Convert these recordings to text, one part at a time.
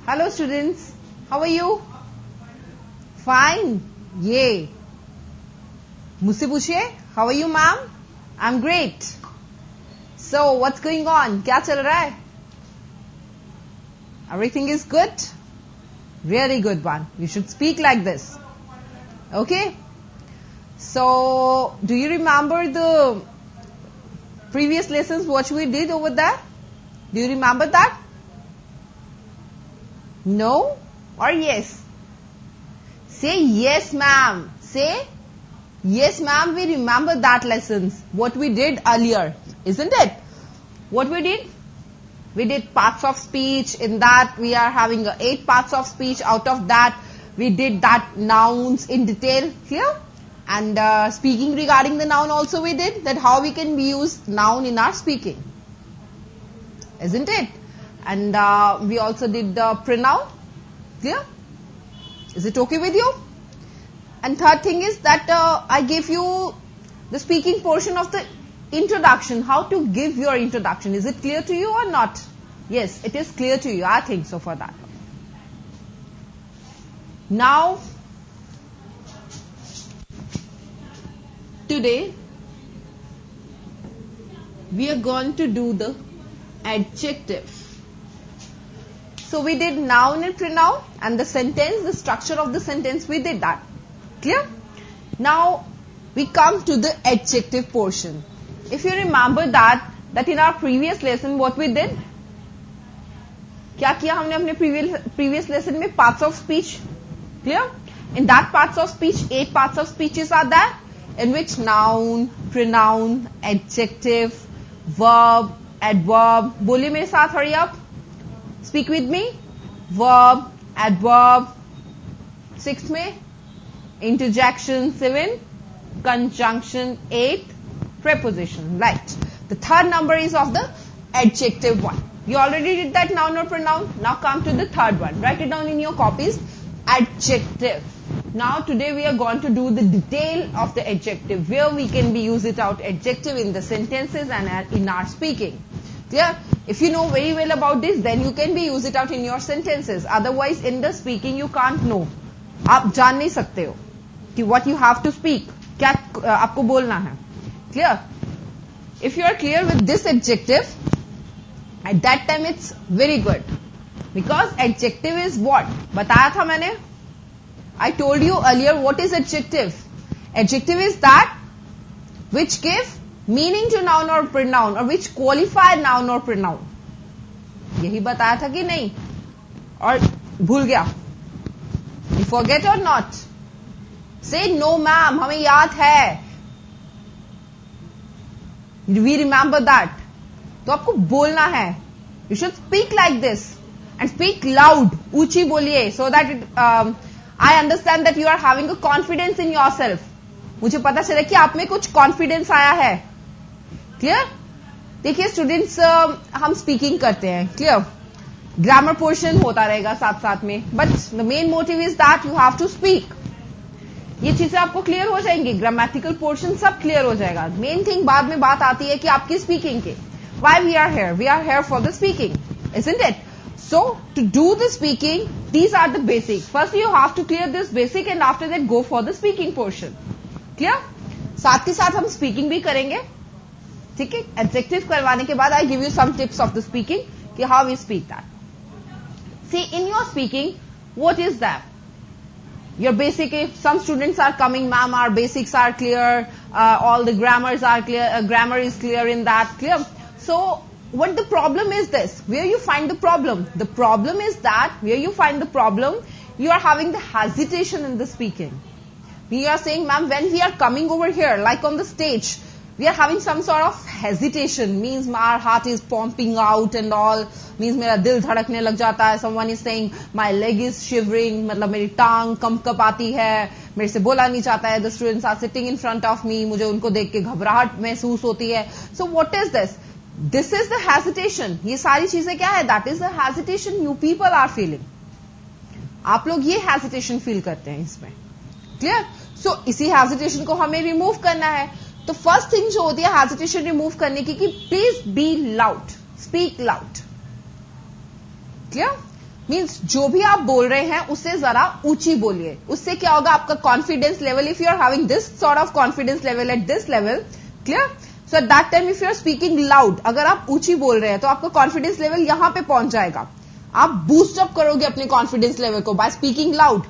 Hello students, how are you? Fine. Yay. मुझसे पूछिए, how are you ma'am? I'm great. So what's going on? क्या चल रहा है? Everything is good? Really good one. You should speak like this. Okay? So do you remember the previous lessons what we did over there? Do you remember that? No or yes? Say yes ma'am. Say yes ma'am, we remember that lessons what we did earlier, isn't it? What we did? We did parts of speech. In that we are having 8 parts of speech. Out of that we did that nouns in detail here, and speaking regarding the noun also we did that how we can use noun in our speaking, isn't it? And we also did the pronoun. Clear? Is it okay with you? And third thing is that I gave you the speaking portion of the introduction, how to give your introduction. Is it clear to you or not? Yes, it is clear to you. I think so for that. Now, today, we are going to do the adjective. So we did noun and pronoun, and the sentence, the structure of the sentence, we did that. Clear? Now we come to the adjective portion. If you remember that in our previous lesson what we did, क्या किया हमने अपने previous lesson में? Parts of speech. Clear? In that parts of speech, 8 parts of speeches are there, in which noun, pronoun, adjective, verb, adverb. बोलिए मेरे साथ, hurry up. Speak with me. Verb, adverb, 6th में interjection, 7, conjunction, 8, preposition. Right. The third number is of the adjective one. You already did that noun or pronoun. Now come to the third one. Write it down in your copies. Adjective. Now today we are going to do the detail of the adjective, where we can be use it out adjective in the sentences and in our speaking. Clear? If you know very well about this, then you can be use it out in your sentences. Otherwise in the speaking you can't know. आप जान नहीं सकते हो कि what you have to speak, क्या आपको बोलना है. Clear? If you are clear with this adjective, at that time it's very good, because adjective is what? बताया था मैंने. I told you earlier what is adjective. Adjective is that which give meaning to noun or pronoun, or which qualify noun or pronoun. यही बताया था कि नहीं? और भूल गया? You forget or not? Say no ma'am, हमें याद है. We remember that. तो आपको बोलना है. You should speak like this and speak loud. ऊंची बोलिए, so that I understand that you are having a confidence in yourself. मुझे पता चले कि आप में कुछ confidence आया है. Clear? देखिए स्टूडेंट्स, हम स्पीकिंग करते हैं. क्लियर? ग्रामर पोर्शन होता रहेगा साथ साथ में, but the main motive is that you have to speak. ये चीजें आपको क्लियर हो जाएंगी. ग्रामेटिकल पोर्शन सब क्लियर हो जाएगा. मेन थिंग बाद में बात आती है कि आपकी स्पीकिंग के. Why we are here for the speaking, isn't it? So to do the speaking, these are the basic. First you have to clear this basic, and after that go for the speaking portion. Clear? साथ ही साथ हम speaking भी करेंगे. ठीक है? Adjective करवाने के बाद I give you some tips of the speaking कि how we speak that. See, in your speaking, what is that? Your basic, if some students are coming, ma'am, our basics are clear, all the grammars are clear, grammar is clear in that, clear? So, what the problem is this? Where you find the problem? The problem is that, where you find the problem, you are having the hesitation in the speaking. We are saying, ma'am, when we are coming over here, like on the stage, we are having some sort of hesitation, means our heart is pumping out and all, means मेरा दिल धड़कने लग जाता है. Someone is saying my leg is shivering, मतलब मेरी टांग कंप आती है, मेरे से बोला नहीं जाता है. The students are sitting in front of me, मुझे उनको देख के घबराहट महसूस होती है. So what is this? This is the hesitation. ये सारी चीजें क्या है? That is the hesitation you people are feeling. आप लोग ये hesitation feel करते हैं इसमें. Clear? So इसी hesitation को हमें remove करना है. तो फर्स्ट थिंग जो होती है हेजिटेशन रिमूव करने की, कि please be loud, speak loud. Clear? Means जो भी आप बोल रहे हैं उससे जरा ऊंची बोलिए. उससे क्या होगा, आपका confidence level, if you are having this sort of confidence level at this level, clear. So at that time if you are speaking loud, अगर आप ऊंची बोल रहे हैं तो आपका कॉन्फिडेंस लेवल यहां पे पहुंच जाएगा. आप बूस्ट अप करोगे अपने कॉन्फिडेंस लेवल को by speaking loud.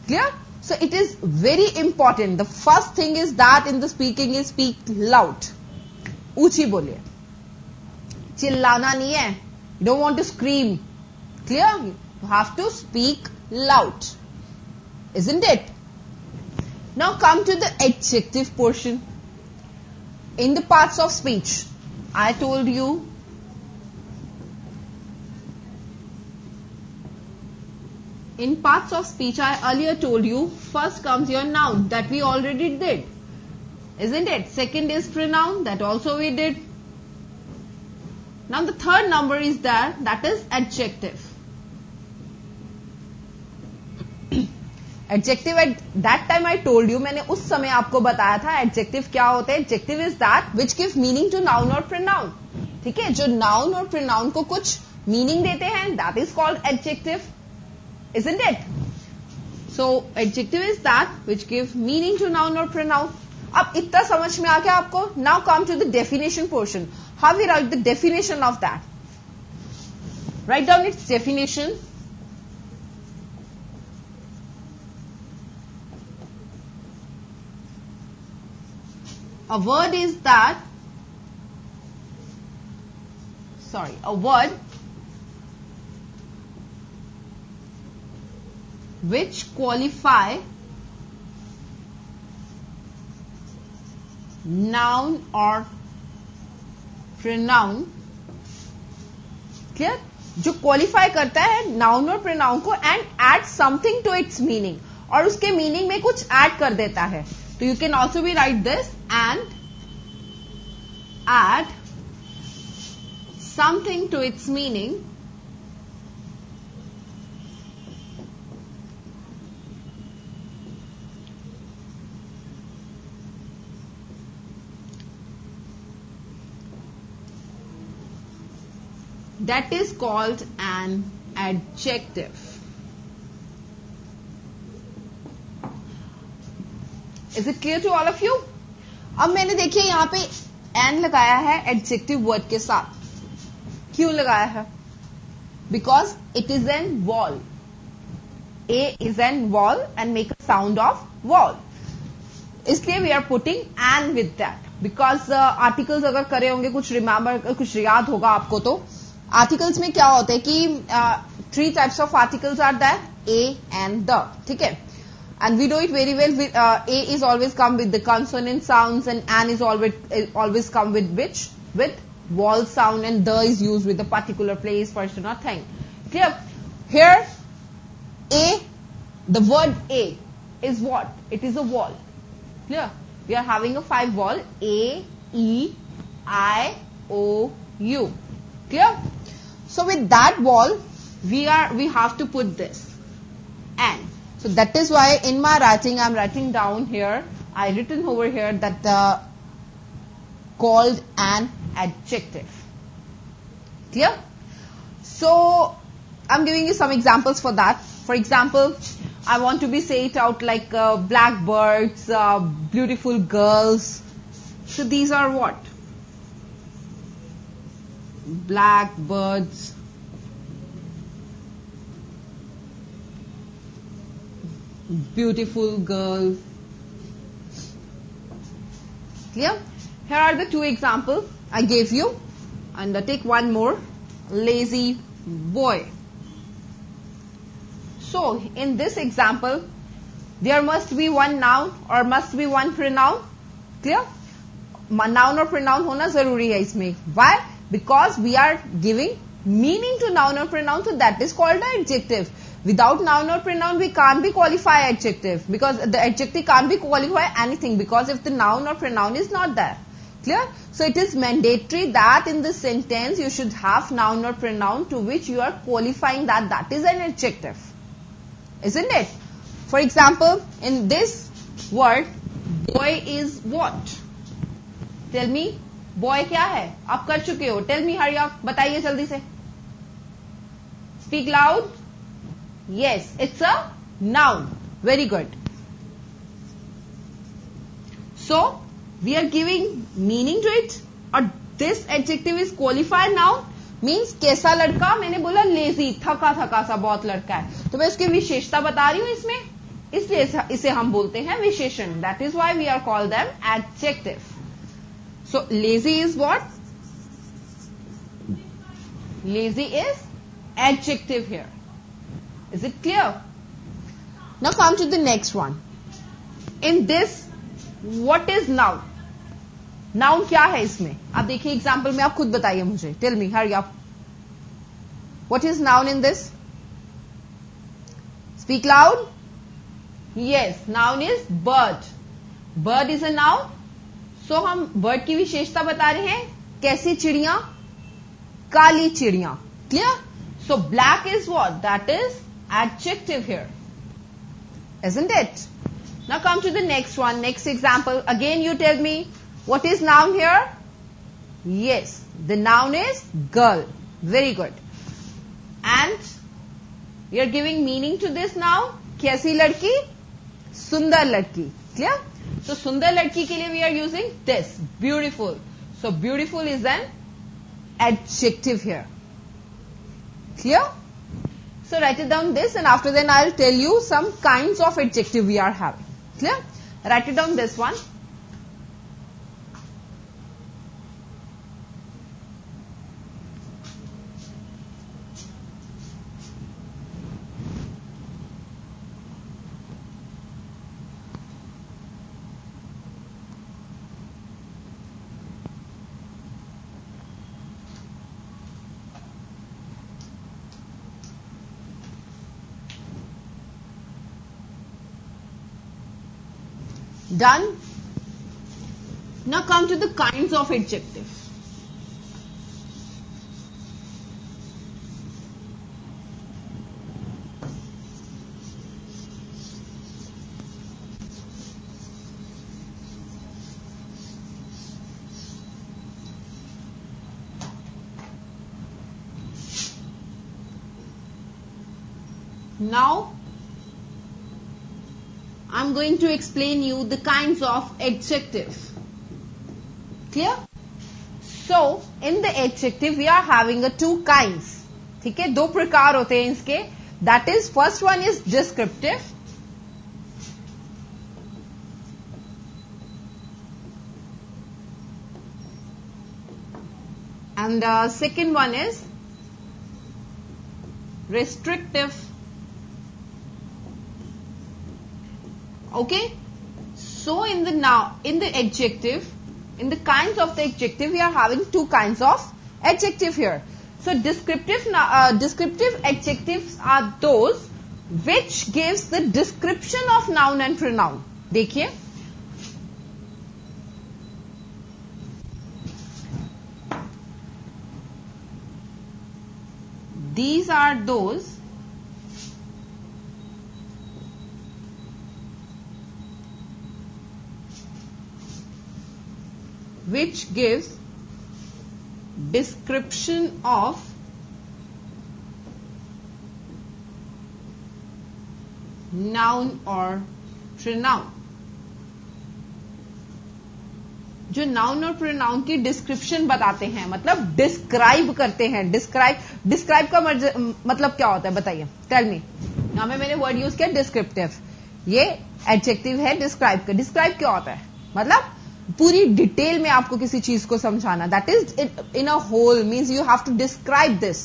Clear. So it is very important. The first thing is that in the speaking is speak loud. ऊंची बोलिए, चिल्लाना नहीं है. You don't want to scream. Clear? You have to speak loud, isn't it? Now come to the adjective portion. In the parts of speech, I told you in parts of speech, I earlier told you first comes your noun that we already did, isn't it? Second is pronoun, that also we did. Now the third number is there, that is adjective. Adjective eight that time I told you, मैंने उस समय आपको बताया था adjective क्या होते हैं. Adjective is that which give meaning to noun और प्रोनाउन. ठीक है, जो नाउन और प्रोनाउन को कुछ मीनिंग देते हैं, that is called adjective, isn't it? So adjective is that which give meaning to noun और प्रोनाउन. अब इतना समझ में आ गया आपको. Now come to the definition portion. How we write the definition of that? Write down its definition. A word is that, a word which qualify noun or pronoun. Clear? जो qualify करता है नाउन और pronoun को and add something to its meaning, और उसके meaning में कुछ add कर देता है. So you can also be write this and add something to its meaning that is called an adjective. Is it clear to all of you? अब मैंने देखिए यहां पे एंड लगाया है एडजेक्टिव वर्ड के साथ. क्यों लगाया है? Because it is an wall. A is an wall and make a sound of wall. इसलिए we are putting and with that. Because articles अगर करे होंगे, कुछ रिमेंबर, कुछ याद होगा आपको, तो आर्टिकल्स में क्या होता है कि 3 types of articles are that, a and the. ठीक है, and we know it very well. A is always come with the consonant sounds and an is always come with which? With vowel sound, and the is used with a particular place, person or thing. Clear? Here, A, the word A is what? It is a vowel. Clear? We are having a 5 vowel, A, E, I, O, U. Clear? So with that vowel, we have to put this and. So that is why in my writing I am writing down here, I written over here that called an adjective. Clear? So I am giving you some examples for that. For example, I want to be say it out like blackbirds, beautiful girls. So these are what? Blackbirds. Beautiful girl. Clear? Here are the 2 examples I gave you, and take one more. Lazy boy. So in this example, there must be one noun or must be one pronoun. Clear? Noun or pronoun होना जरूरी है इसमें. Why? Because we are giving meaning to noun or pronoun, so that is called an adjective. Without noun or pronoun, we can't be qualify adjective, because the adjective can't be qualify anything, because if the noun or pronoun is not there. Clear? So it is mandatory that in the sentence you should have noun or pronoun to which you are qualifying that is an adjective. Isn't it? For example, in this word, boy is what? Tell me, boy क्या है? आप कर चुके हो. Tell me, hurry up. बताइए जल्दी से. Speak loud. Yes, it's a noun. Very good. So, we are giving meaning to it. और this adjective is qualified noun. Means कैसा लड़का, मैंने बोला लेजी, थका थका सा बहुत लड़का है, तो मैं उसकी विशेषता बता रही हूं इसमें, इसलिए इसे हम बोलते हैं विशेषण. That is why we are call them adjective. So lazy is what? Lazy is adjective here. Is it clear? Now come to the next one. In this what is noun? Noun क्या है इसमें? आप देखिए example में, आप खुद बताइए मुझे. Tell me, hurry up. What is noun in this? Speak loud. Yes, noun is bird. Bird is a noun. So हम बर्ड की विशेषता बता रहे हैं. कैसी चिड़िया? काली चिड़िया. Clear? So black is what? That is adjective here. Isn't it? Now come to the next one, next example. Again you tell me, what is noun here? Yes, the noun is girl. Very good. And we are giving meaning to this noun. कैसी लड़की? सुंदर लड़की. Clear? So सुंदर लड़की के लिए we are using this, beautiful. So beautiful is an adjective here. Clear? So write it down this, and after then I'll tell you some kinds of adjective we are having. Clear? Write it down this one. Done? Now come to the kinds of adjective. Now I'm going to explain you the kinds of adjective. Clear? So in the adjective we are having a two kinds. ठीक है, दो प्रकार होते हैं इसके. That is, first one is descriptive. And second one is restrictive. Okay, so in the adjective, in the kinds of the adjective, we are having two kinds of adjective here. So descriptive adjectives are those which gives the description of noun and pronoun. देखिए, these are those which gives description of noun or pronoun. जो noun और pronoun की description बताते हैं, मतलब describe करते हैं. Describe का मतलब क्या होता है बताइए? Tell me. यहां में मैंने वर्ड यूज किया डिस्क्रिप्टिव. ये एडजेक्टिव है डिस्क्राइब का. डिस्क्राइब क्या होता है? मतलब पूरी डिटेल में आपको किसी चीज को समझाना. That is in a whole, means you have to describe this.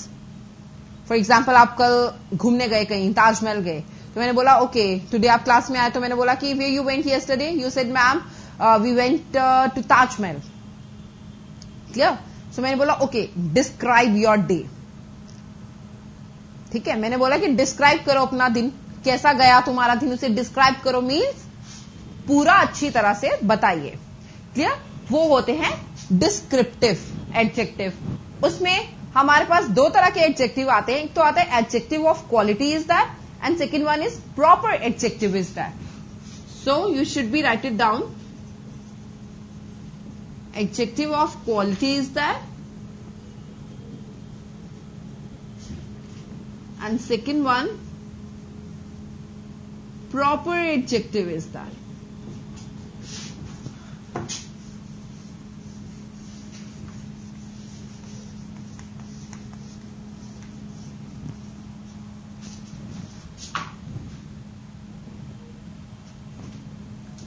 For example, आप कल घूमने गए कहीं, ताजमहल गए, तो मैंने बोला ओके टुडे आप क्लास में आए, तो मैंने बोला कि you went yesterday. You said ma'am we went to Taj Mahal. Clear? सो मैंने बोला ओके डिस्क्राइब योर डे. ठीक है, मैंने बोला कि डिस्क्राइब करो अपना दिन, कैसा गया तुम्हारा दिन, उसे डिस्क्राइब करो. मीन्स पूरा अच्छी तरह से बताइए. क्लियर? वो होते हैं डिस्क्रिप्टिव एडजेक्टिव. उसमें हमारे पास दो तरह के एडजेक्टिव आते हैं. एक तो आता है adjective of quality is that, and second one is proper adjective is that. So you should B right it down. Adjective of quality is that, and second one, proper adjective is that.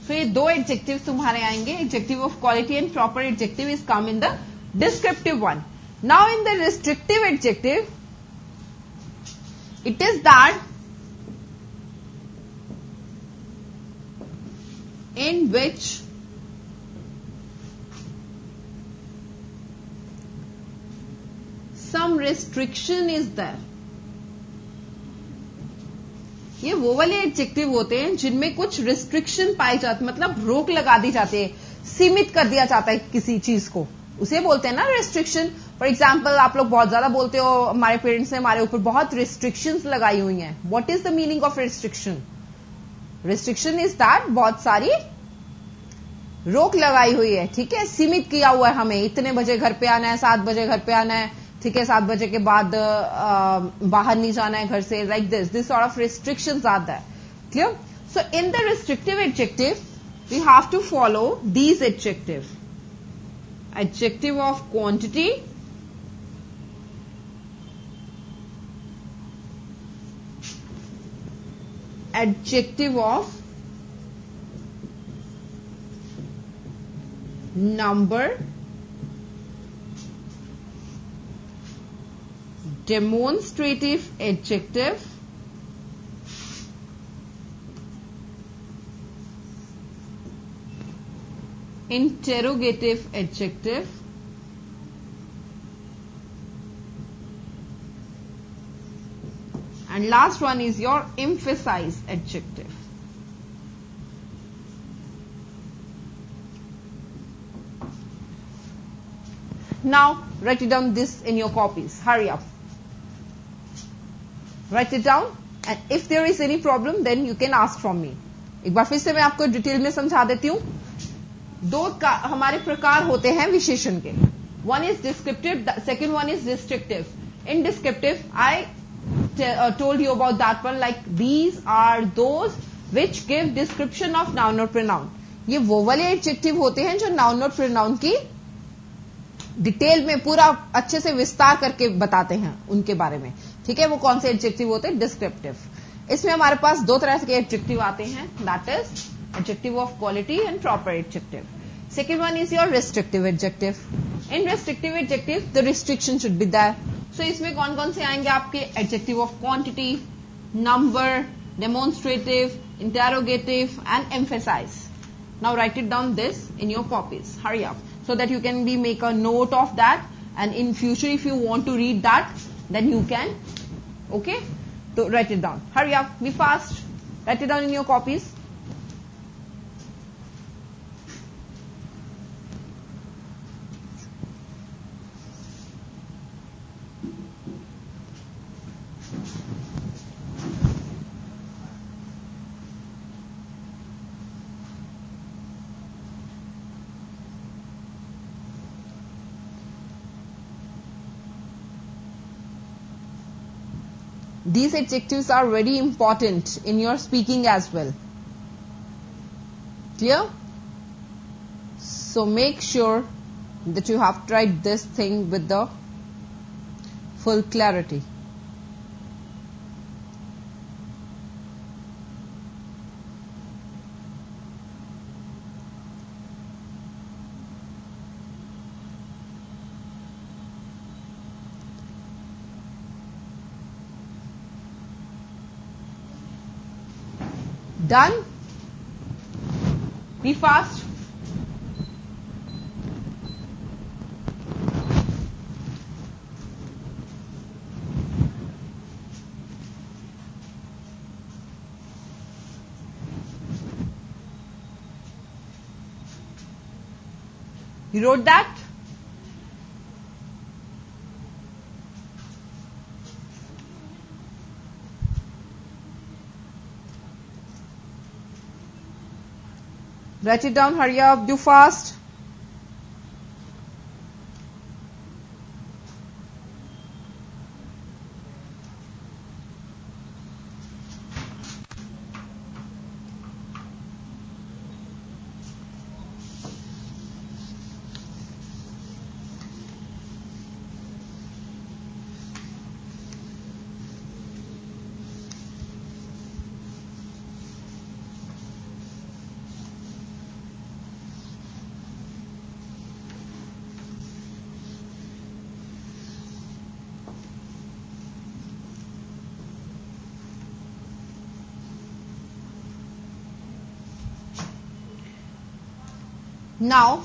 So ये दो adjective तुम्हारे आएंगे, adjective of quality and proper adjective is come in the descriptive one. Now in the restrictive adjective, it is that in which some restriction is there. ये वो वाले adjective होते हैं जिनमें कुछ रिस्ट्रिक्शन पाई जाती, मतलब रोक लगा दी जाती है, सीमित कर दिया जाता है किसी चीज को, उसे बोलते हैं ना रिस्ट्रिक्शन. फॉर एग्जाम्पल आप लोग बहुत ज्यादा बोलते हो हमारे पेरेंट्स ने हमारे ऊपर बहुत रिस्ट्रिक्शंस लगाई हुई हैं. What is the meaning of restriction? Restriction is that बहुत सारी रोक लगाई हुई है, ठीक है, सीमित किया हुआ है हमें, इतने बजे घर पे आना है, 7 बजे घर पे आना है, ठीक है, 7 बजे के बाद बाहर नहीं जाना है घर से, like this sort of restrictions are there. Clear? So in the restrictive adjective we have to follow these adjective. Adjective of quantity, adjective of number, demonstrative adjective, interrogative adjective, and last one is your emphasize adjective. Now write it down this in your copies. Hurry up. Write it down, and if there is any problem then you can ask from me. एक बार फिर से मैं आपको detail में समझा देती हूँ. दो हमारे प्रकार होते हैं विशेषण के. One is descriptive, second one is restrictive. In descriptive, I told you about that one, like these are those which give description of noun or pronoun. ये वो वाले एडजेक्टिव होते हैं जो नाउन और प्रोनाउन की डिटेल में पूरा अच्छे से विस्तार करके बताते हैं उनके बारे में, ठीक है. वो कौन से एडजेक्टिव होते हैं? डिस्क्रिप्टिव. इसमें हमारे पास दो तरह के एडजेक्टिव आते हैं, that is adjective of quality and proper adjective. Second one is your restrictive adjective. In restrictive adjective the restriction should be there. So इसमें कौन कौन से आएंगे आपके? Adjective of quantity, number, demonstrative, interrogative and emphasize. Now write it down this in your copies. Hurry up so that you can make a note of that, and in future if you want to read that then you can, okay, so write it down. Hurry up, be fast, write it down in your copies. These adjectives are very important in your speaking as well. Clear? So make sure that you have tried this thing with the full clarity. Done? Be fast. You wrote that? Write it down, hurry up, do fast. Now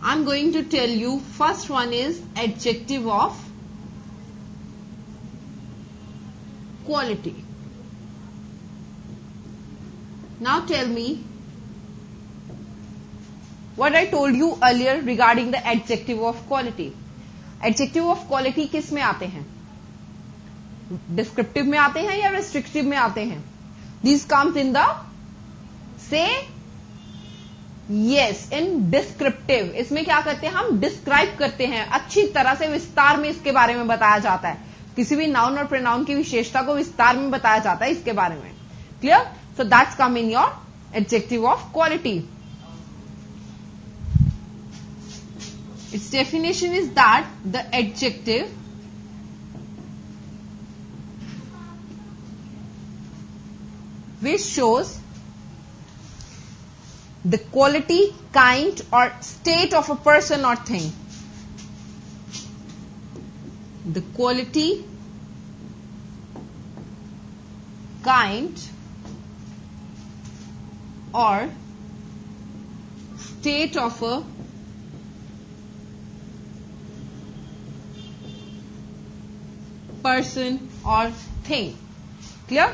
I'm going to tell you, first one is adjective of quality. Now tell me what I told you earlier regarding the adjective of quality. Adjective of quality किस में आते हैं? Descriptive में आते हैं या restrictive में आते हैं? These comes in the, say yes, in descriptive. इसमें क्या करते हैं? हम describe करते हैं, अच्छी तरह से विस्तार में इसके बारे में बताया जाता है. किसी भी noun और pronoun की विशेषता को विस्तार में बताया जाता है इसके बारे में. Clear? So that's come in your adjective of quality. Its definition is that the adjective which shows the quality, kind or state of a person or thing. The quality, kind or state of a person or thing. Clear?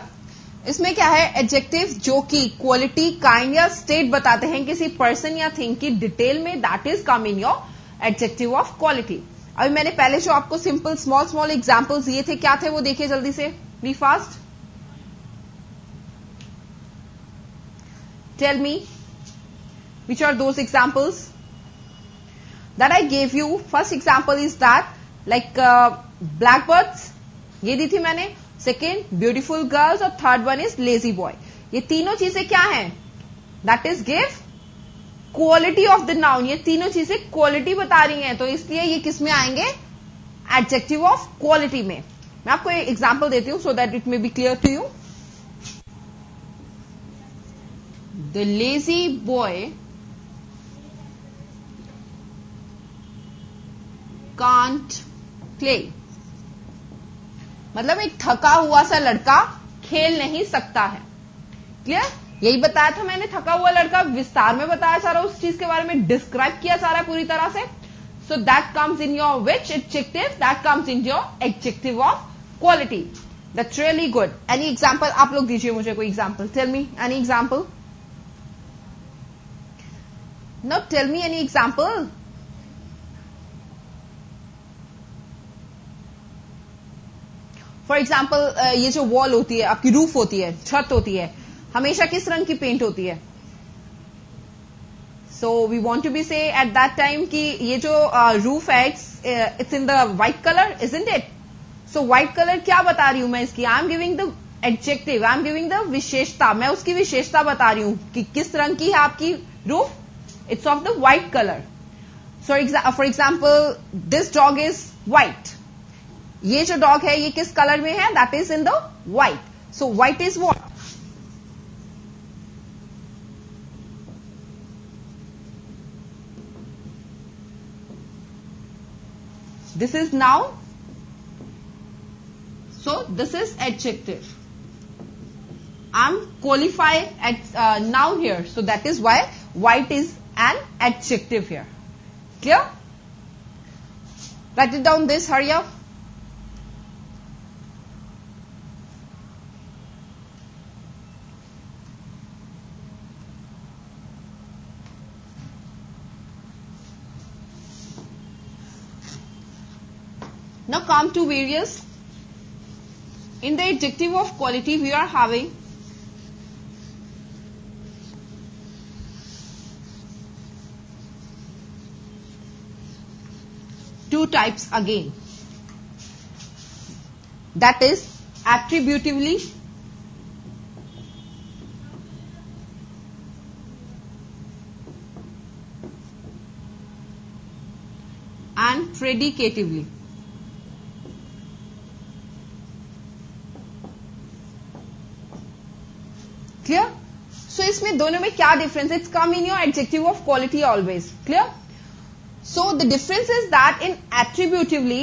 इसमें क्या है? Adjective जो कि quality, kind या state बताते हैं किसी person या थिंग की डिटेल में, that is come in your adjective of quality. अभी मैंने पहले जो आपको सिंपल स्मॉल एग्जांपल्स दिए थे, क्या थे वो देखिए जल्दी से, be fast. Tell me which are those examples that I gave you. First example is that like blackbirds, ये दी थी मैंने. सेकेंड ब्यूटीफुल गर्ल्स और third one is lazy boy. ये तीनों चीजें क्या हैं? That is give quality of the noun. ये तीनों चीजें क्वालिटी बता रही हैं, तो इसलिए ये किस में आएंगे? एडजेक्टिव ऑफ क्वालिटी में. मैं आपको एक एग्जांपल देती हूं so that it may be clear to you. The lazy boy can't play. मतलब एक थका हुआ सा लड़का खेल नहीं सकता है. क्लियर? यही बताया था मैंने, थका हुआ लड़का विस्तार में बताया सारा, उस चीज के बारे में डिस्क्राइब किया सारा पूरी तरह से. So that comes in your which adjective? That comes in your adjective of quality. That's really good. Any example आप लोग दीजिए मुझे, कोई example. Tell me any example. No, tell me any example. For example ये जो wall होती है, आपकी रूफ होती है, छत होती है, हमेशा किस रंग की पेंट होती है? So we want to be say at that time कि ये जो रूफ है it's in the white colour, isn't it? So white colour क्या बता रही हूं मैं इसकी? I am giving the adjective, I am giving the विशेषता. मैं उसकी विशेषता बता रही हूं कि किस रंग की है आपकी roof. It's of the white colour. So for example this dog is white. ये जो डॉग है ये किस कलर में है? That is in the white. So white is what? This is noun. So this is adjective. I am qualify at noun here, so that is why white is an adjective here. Clear? Write it down this, hurry up. Now come to various. In the adjective of quality we are having two types again. That is attributively and predicatively. Clear? So इसमें दोनों में क्या difference? It's come in your adjective of quality always. Clear? So the difference is that in attributively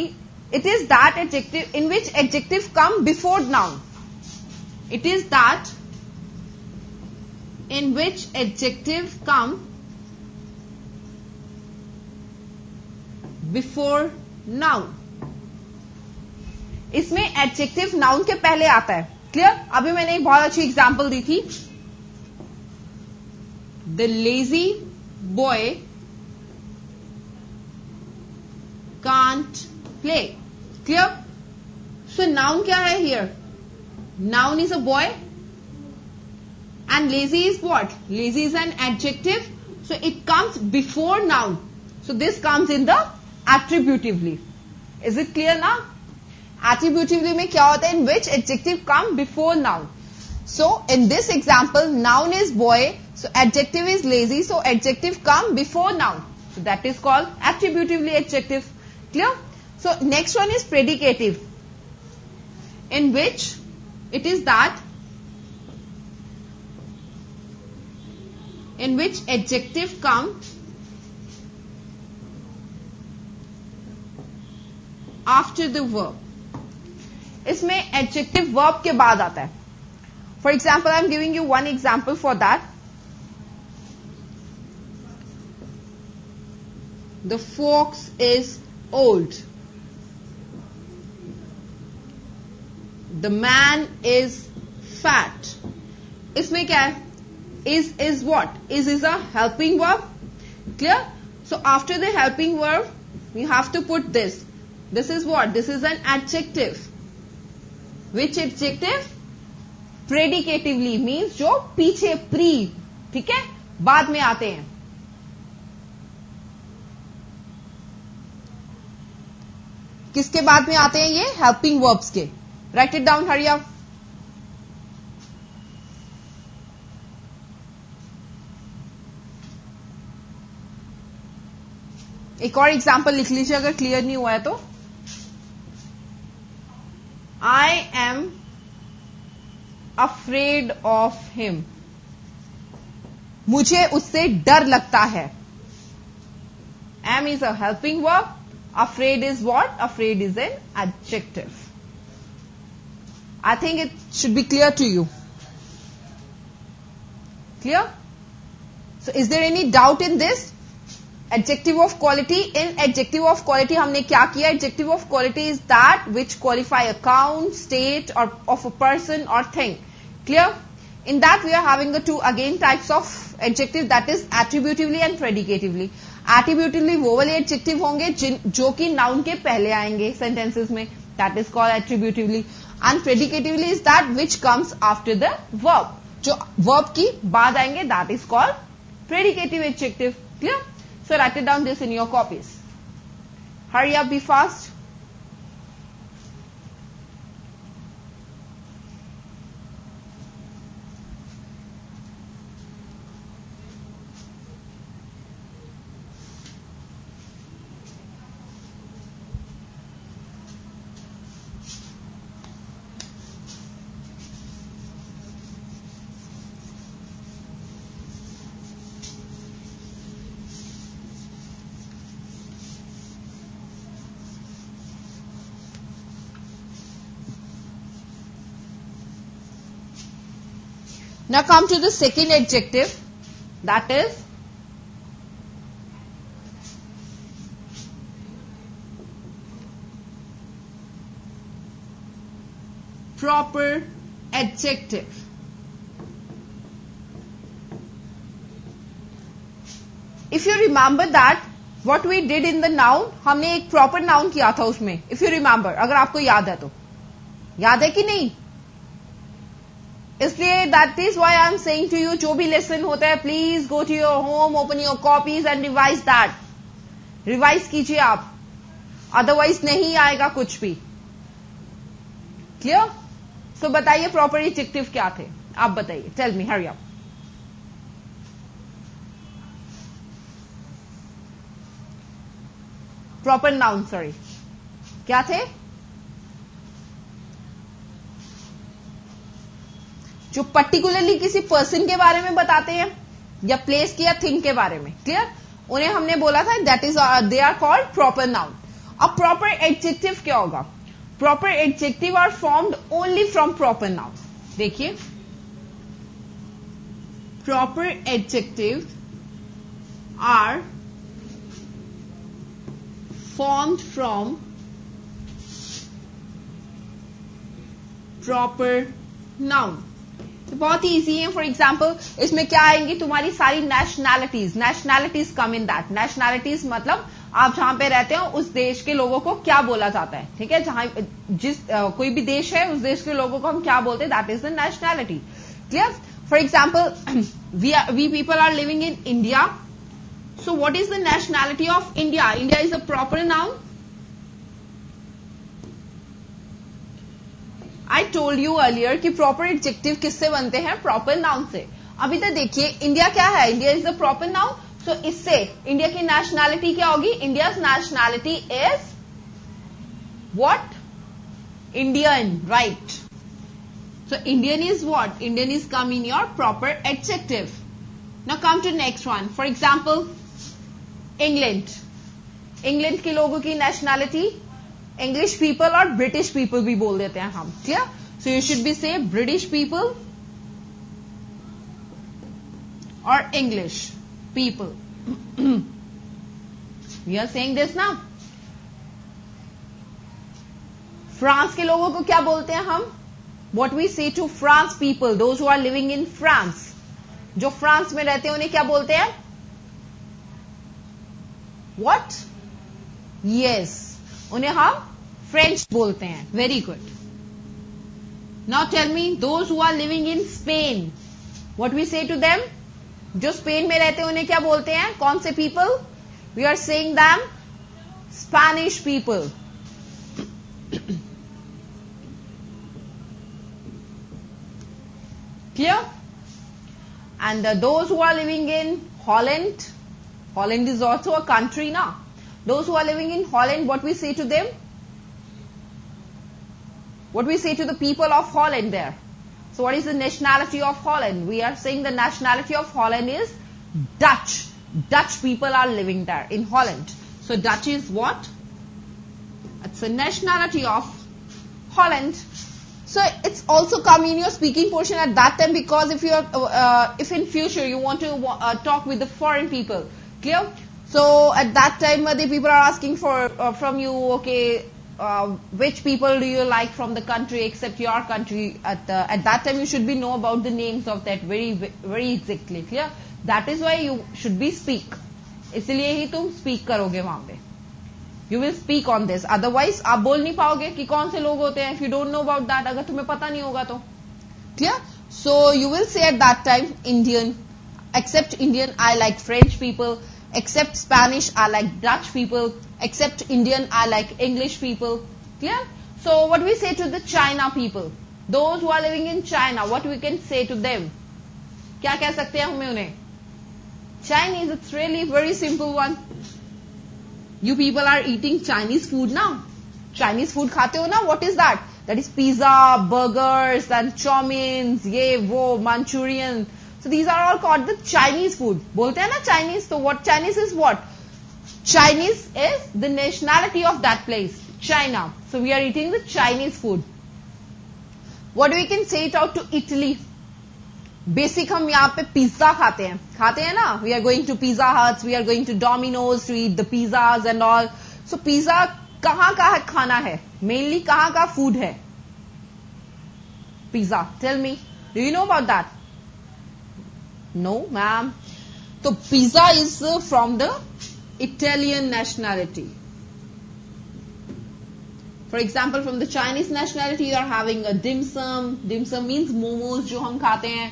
it is that adjective in which adjective come before noun. It is that in which adjective come before noun. इसमें adjective noun के पहले आता है. Clear? अभी मैंने एक बहुत अच्छी एग्जांपल दी थी. The lazy boy can't play. Clear? So noun क्या है here? Noun is a boy and lazy is what? Lazy is an adjective, so it comes before noun. So this comes in the attributively. Is it clear now? Attributively में क्या होता है? In which adjective come before noun. So in this example, noun is boy, so adjective is lazy, so adjective come before noun. So that is called attributively adjective. Clear? So next one is predicative, in which it is that in which adjective come after the verb. इसमें adjective verb के बाद आता है. For example, I am giving you one example for that. The fox is old. The man is fat. इसमें क्या है? Is what? Is a helping verb. Clear? So after the helping verb, you have to put this. This is what? This is an adjective. Which adjective? Predicatively means जो पीछे pre, ठीक है, बाद में आते हैं. किसके बाद में आते हैं ये? हेल्पिंग वर्ब्स के. Right it down, hurry up. एक और एग्जांपल लिख लीजिए अगर क्लियर नहीं हुआ है तो. I am afraid of him. मुझे उससे डर लगता है. Am is a helping verb. Afraid is what? Afraid is an adjective. I think it should be clear to you. Clear? So is there any doubt in this? Adjective of quality. In adjective of quality हमने क्या किया? Adjective of quality is that which qualify a count, state or of a person or thing. Clear? In that we are having the two again types of adjective, that is attributively and predicatively. Attributively वो वाले adjective होंगे जो कि noun के पहले आएंगे sentences में. That is called attributively. And predicatively is that which comes after the verb. जो verb की बाद आएंगे, that is called predicative adjective. Clear? So write it down this in your copies. Hurry up, be fast. Now come to the second adjective, that is proper adjective. If you remember that what we did in the noun, हमने एक proper noun किया था उसमें. If you remember, अगर आपको याद है तो. याद है कि नहीं? इसलिए that is why I am saying to you, जो भी लेसन होता है please go to your home, open your copies and revise that. Revise कीजिए आप, अदरवाइज नहीं आएगा कुछ भी. क्लियर? सो बताइए प्रॉपर एडजेक्टिव क्या थे, आप बताइए. Tell me, hurry up. Proper noun, sorry, क्या थे? जो पर्टिकुलरली किसी पर्सन के बारे में बताते हैं या प्लेस की या थिंग के बारे में. क्लियर? उन्हें हमने बोला था that is they are called proper noun. अब प्रॉपर एडजेक्टिव क्या होगा? Proper adjective are formed only from proper noun. देखिए, proper adjectives are formed from proper noun. तो बहुत ही इजी है. फॉर एग्जाम्पल इसमें क्या आएंगी तुम्हारी सारी nationalities. Nationalities come in that. Nationalities मतलब आप जहां पे रहते हो उस देश के लोगों को क्या बोला जाता है. ठीक है, जहां कोई भी देश है उस देश के लोगों को हम क्या बोलते हैं, that is the nationality. Clear. For example we people are living in India. So what is the nationality of India? India is a proper noun. I told you earlier कि प्रॉपर एडजेक्टिव किससे बनते हैं? Proper noun से. अभी तक देखिए India क्या है? India is the proper noun. So इससे इंडिया की नेशनैलिटी क्या होगी? India's nationality is what? Indian. Right. So Indian is what? Indian is come in your proper adjective. Now come to next one. For example England. England के लोगों की nationality English people और British people भी बोल देते हैं हम. Clear. So you should be say British people और English people. We are saying this ना. फ्रांस के लोगों को क्या बोलते हैं हम? What we say to France people, those who are living in France. जो फ्रांस में रहते हैं उन्हें क्या बोलते हैं? व्हाट? यस, उन्हें हम फ्रेंच बोलते हैं. Very good. Now tell me those who are living in Spain, what we say to them? जो स्पेन में रहते हैं उन्हें क्या बोलते हैं? कौन से people? We are saying them Spanish people. Clear. And those who are living in Holland, Holland is also a country ना. Those who are living in Holland, what we say to them? What we say to the people of Holland there? So what is the nationality of Holland? We are saying the nationality of Holland is Dutch. Dutch people are living there in Holland. So Dutch is what? It's a nationality of Holland. So it's also come in your speaking portion at that time, because if you are, if in future you want to talk with the foreign people, clear? So at that time, the people are asking for from you, okay, which people do you like from the country except your country? At that time, you should be know about the names of that very exactly. Clear? That is why you should be speak. इसलिए ही तुम speak करोगे वहां पे. You will speak on this. Otherwise, आप बोल नहीं पाओगे कि कौन से लोग होते हैं. If you don't know about that, अगर तुम्हें पता नहीं होगा तो. Clear? So you will say at that time, Indian. Except Indian, I like French people. Except Spanish, I like Dutch people. Except Indian, I like English people. Clear? So what we say to the China people? Those who are living in China, what we can say to them? क्या कह सकते हैं हमें उन्हें? Chinese, it's really very simple one. You people are eating Chinese food now. Chinese food खाते हो ना? What is that? That is pizza, burgers, and chow meins, ये वो, Manchurian. So these are all called the Chinese food. बोलते हैं ना Chinese. So what Chinese is what? Chinese is the nationality of that place, China. So we are eating the Chinese food. What we can say it out to Italy? Basic हम यहाँ पे pizza खाते हैं ना? We are going to Pizza Huts, we are going to Domino's to eat the pizzas and all. So pizza कहाँ का खाना है? Mainly कहाँ का food है? Pizza. Tell me. Do you know about that? No, ma'am. So pizza is from the Italian nationality. For example, from the Chinese nationality, you are having a dim sum. Dim sum means momos जो हम खाते हैं.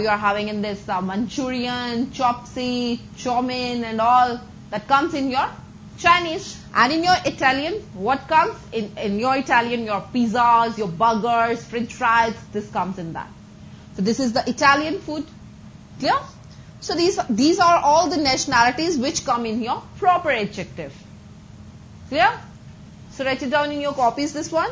You are having in this Manchurian, chopsy, chow mein and all that comes in your Chinese. And in your Italian, what comes? In your Italian, your pizzas, your burgers, french fries, this comes in that. So this is the Italian food. Clear? So these are all the nationalities which come in your proper adjective. Clear? So write it down in your copies, this one.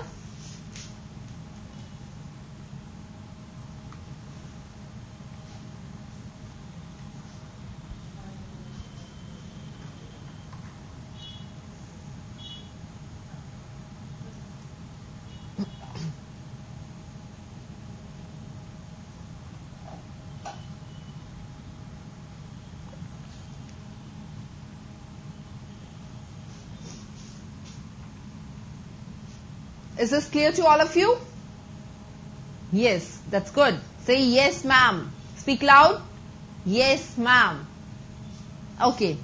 Is this clear to all of you? Yes, that's good. Say yes, ma'am. Speak loud. Yes, ma'am. Okay.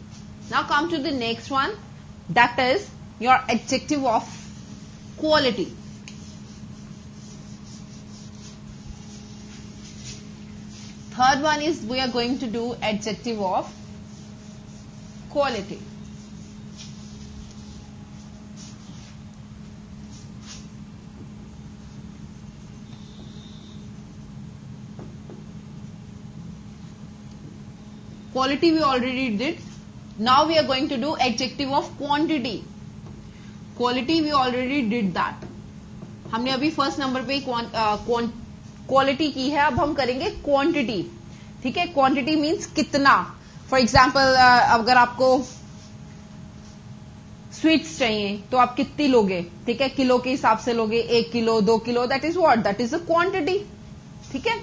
Now come to the next one. That is your adjective of quality. Third one is we are going to do adjective of quality. Quality we already did. Now we are going to do adjective of quantity. Quality we already did that. हमने अभी first number पे quality की है, अब हम करेंगे quantity. ठीक है, क्वांटिटी मीन्स कितना. फॉर एग्जाम्पल अगर आपको स्वीट्स चाहिए तो आप कितनी लोगे. ठीक है, किलो के हिसाब से लोगे, 1 kilo 2 kilo, that is what, that is a quantity. ठीक है,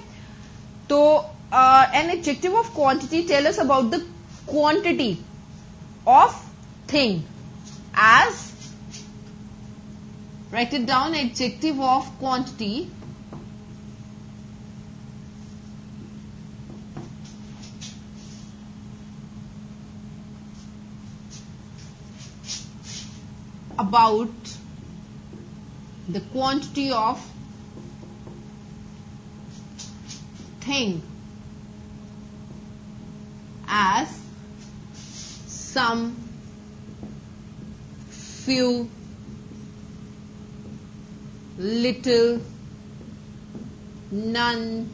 तो an adjective of quantity tell us about the quantity of thing. As write it down, adjective of quantity about the quantity of thing as some, few, little, none,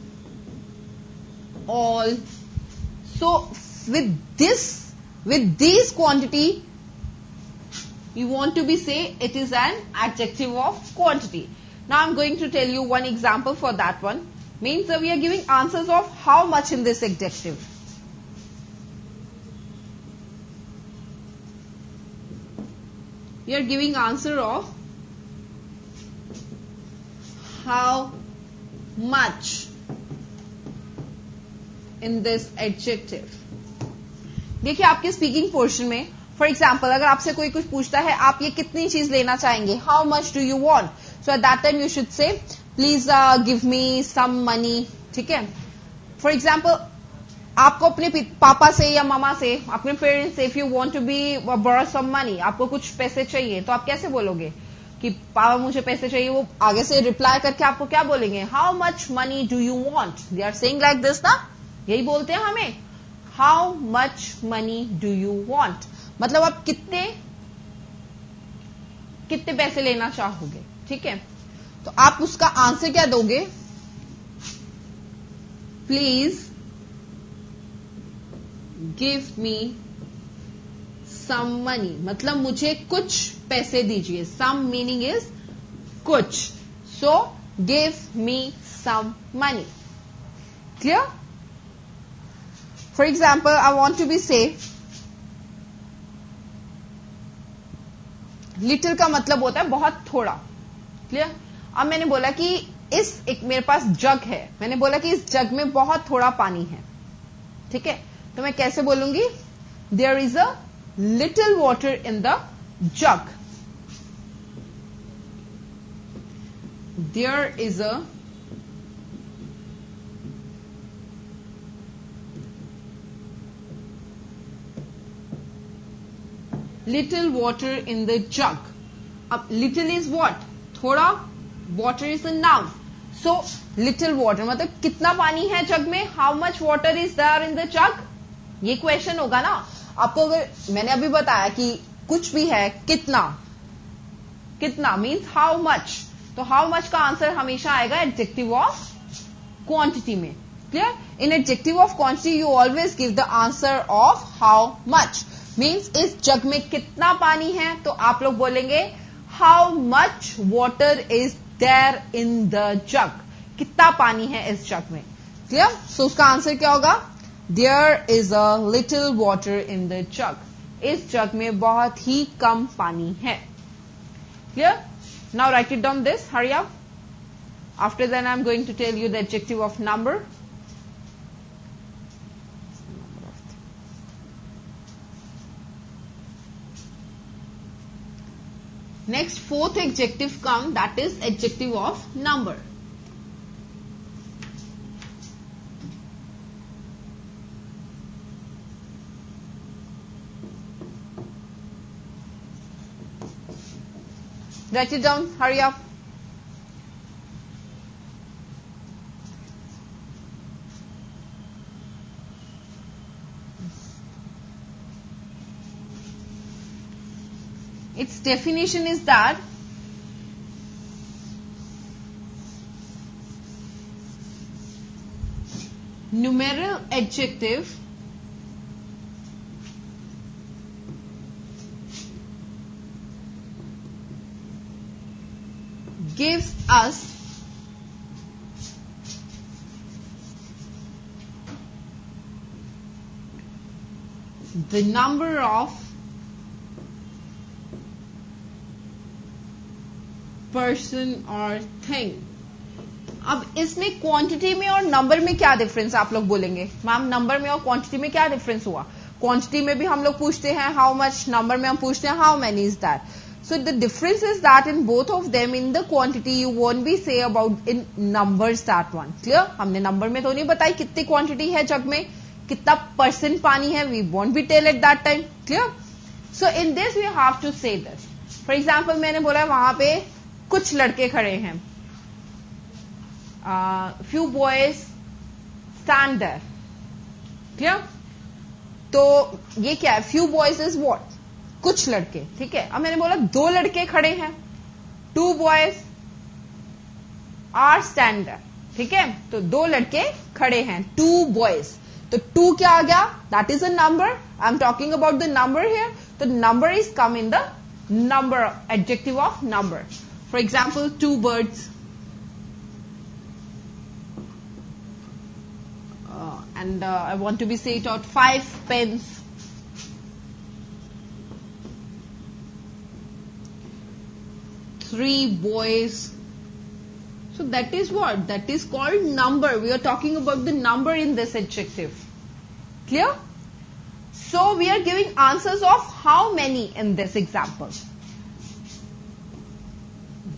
all. So with these quantity you want to be say it is an adjective of quantity. Now I'm going to tell you one example for that one. Means that we are giving answers of how much in this adjective. We are giving answer of how much in this adjective. देखिए आपके speaking portion में for example अगर आपसे कोई कुछ पूछता है आप ये कितनी चीज लेना चाहेंगे, how much do you want, so at that time you should say please give me some money. ठीक है, फॉर एग्जाम्पल आपको अपने पापा से या मामा से, अपने पेरेंट्स से, if you want to be borrow some money, आपको कुछ पैसे चाहिए तो आप कैसे बोलोगे कि पापा मुझे पैसे चाहिए. वो आगे से रिप्लाई करके आपको क्या बोलेंगे, how much money do you want. They are saying like this ना, यही बोलते हैं हमें, how much money do you want. मतलब आप कितने पैसे लेना चाहोगे. ठीक है, तो आप उसका आंसर क्या दोगे, please give me some money. मतलब मुझे कुछ पैसे दीजिए. सम मीनिंग इज कुछ. So give me some money. Clear. For example I want to be say little का मतलब होता है बहुत थोड़ा. क्लियर. अब मैंने बोला कि एक मेरे पास जग है, मैंने बोला कि इस जग में बहुत थोड़ा पानी है. ठीक है, तो मैं कैसे बोलूंगी, there is a little water in the jug. There is a little water in the jug. अब लिटिल इज व्हाट, थोड़ा, water is a noun. So little water मतलब कितना पानी है जग में, how much water is there in the jug. ये question होगा ना आपको. अगर मैंने अभी बताया कि कुछ भी है, कितना, कितना मीन्स हाउ मच, तो हाउ मच का आंसर हमेशा आएगा एडजेक्टिव ऑफ क्वांटिटी में. Clear. In adjective of quantity you always give the answer of how much. Means इस जग में कितना पानी है तो आप लोग बोलेंगे how much water is there in the jug. कितना पानी है इस जग में. क्लियर. सो उसका आंसर क्या होगा, there is a little water in the jug. इस जग में बहुत ही कम पानी है. Clear. Now write it down this, hurry up. After then I am going to tell you the adjective of number. Next, fourth adjective come, that is adjective of number. Write it down, hurry up. Its definition is that numeral adjective gives us the number of person or thing. अब इसमें quantity में और number में क्या difference आप लोग बोलेंगे? Ma'am number में और क्वांटिटी में क्या डिफरेंस हुआ? क्वांटिटी में भी हम लोग पूछते हैं हाउ मच, नंबर में हम पूछते हैं how many is that. So the difference is that in both of them, in the quantity you won't be say about in numbers that one. Clear? हमने नंबर में तो नहीं बताई कितनी क्वांटिटी है जग में, कितना परसेंट पानी है, we won't be tell at that time. Clear? So in this we have to say this. For example, मैंने बोला वहां पे कुछ लड़के खड़े हैं. Few boys stand there. Clear? तो ये क्या है? Few boys is what? कुछ लड़के. ठीक है. अब मैंने बोला दो लड़के खड़े हैं. Two boys are stand there. ठीक है. तो दो लड़के खड़े हैं. Two boys. तो two क्या आ गया? That is a number. I'm talking about the number here. The number is come in the number, adjective of number. For example, two birds. And I want to be say it out. 5 pens. 3 boys. So that is what? That is called number. We are talking about the number in this adjective. Clear? So we are giving answers of how many in this example.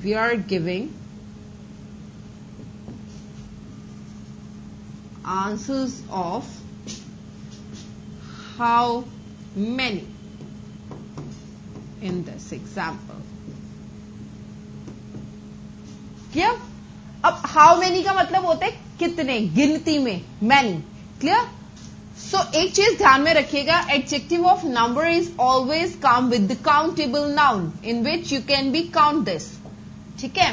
We are giving answers of how many in this example. Clear? अब how many का मतलब होता है कितने, गिनती में, many. Clear? So एक चीज ध्यान में रखिएगा, adjective of number is always come with the countable noun in which you can be count this. ठीक है.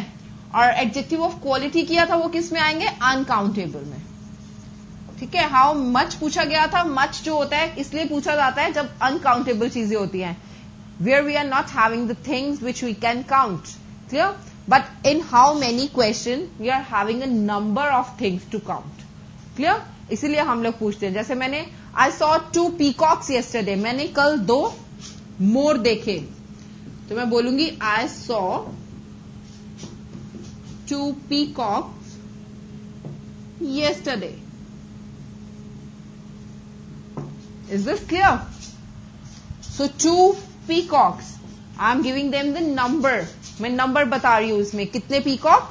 और adjective of quality किया था वो किस में आएंगे? uncountable में. ठीक है. हाउ मच पूछा गया था. मच जो होता है इसलिए पूछा जाता है जब अनकाउंटेबल चीजें होती हैं, where we are not having the things which we can count. Clear? But in how many question we are having a number of things to count. Clear? इसीलिए हम लोग पूछते हैं. जैसे मैंने I saw 2 peacocks yesterday. मैंने कल 2 मोर देखे, तो मैं बोलूंगी I saw 2 peacocks yesterday. Is this clear? So 2 peacocks. I am giving them the number. मैं नंबर बता रही हूं इसमें कितने peacock.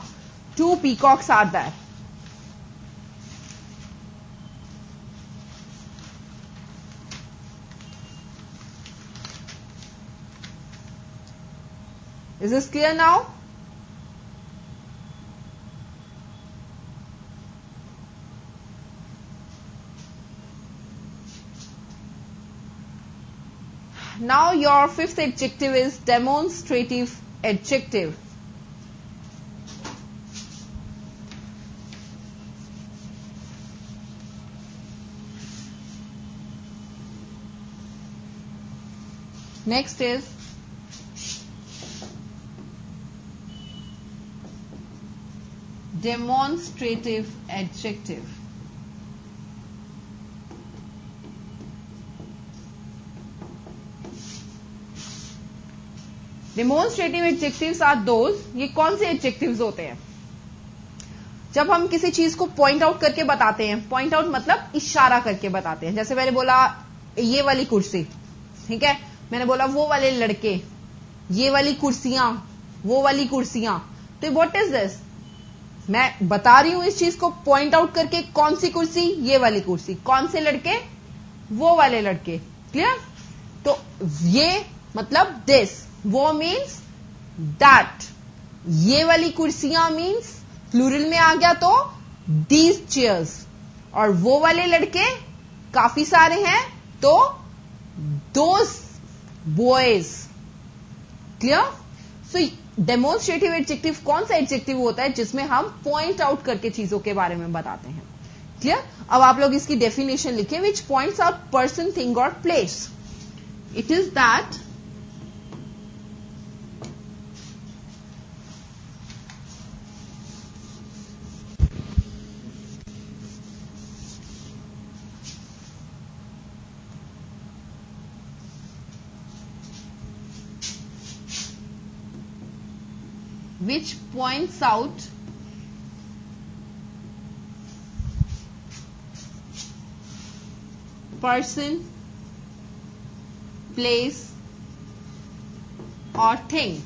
2 peacocks are there. Is this clear now? Now your fifth adjective is demonstrative adjective. Next is demonstrative adjective. Demonstrative adjectives are those. ये कौन से adjectives होते हैं? जब हम किसी चीज को पॉइंट आउट करके बताते हैं. पॉइंट आउट मतलब इशारा करके बताते हैं. जैसे मैंने बोला ये वाली कुर्सी, ठीक है. मैंने बोला वो वाले लड़के, ये वाली कुर्सियां, वो वाली कुर्सियां, तो व्हाट इज दिस? मैं बता रही हूं इस चीज को पॉइंट आउट करके, कौन सी कुर्सी? ये वाली कुर्सी। कौन से लड़के? वो वाले लड़के। क्लियर? तो ये मतलब दिस, वो मीन्स दैट, ये वाली कुर्सियां मीन्स प्लूरल में आ गया तो दीज चेयर्स, और वो वाले लड़के काफी सारे हैं तो those boys. Clear? So demonstrative adjective कौन सा एडजेक्टिव होता है जिसमें हम पॉइंट आउट करके चीजों के बारे में बताते हैं। क्लियर? अब आप लोग इसकी डेफिनेशन लिखें, विच पॉइंट्स आउट पर्सन, थिंग और place. It is that which points out person, place or thing.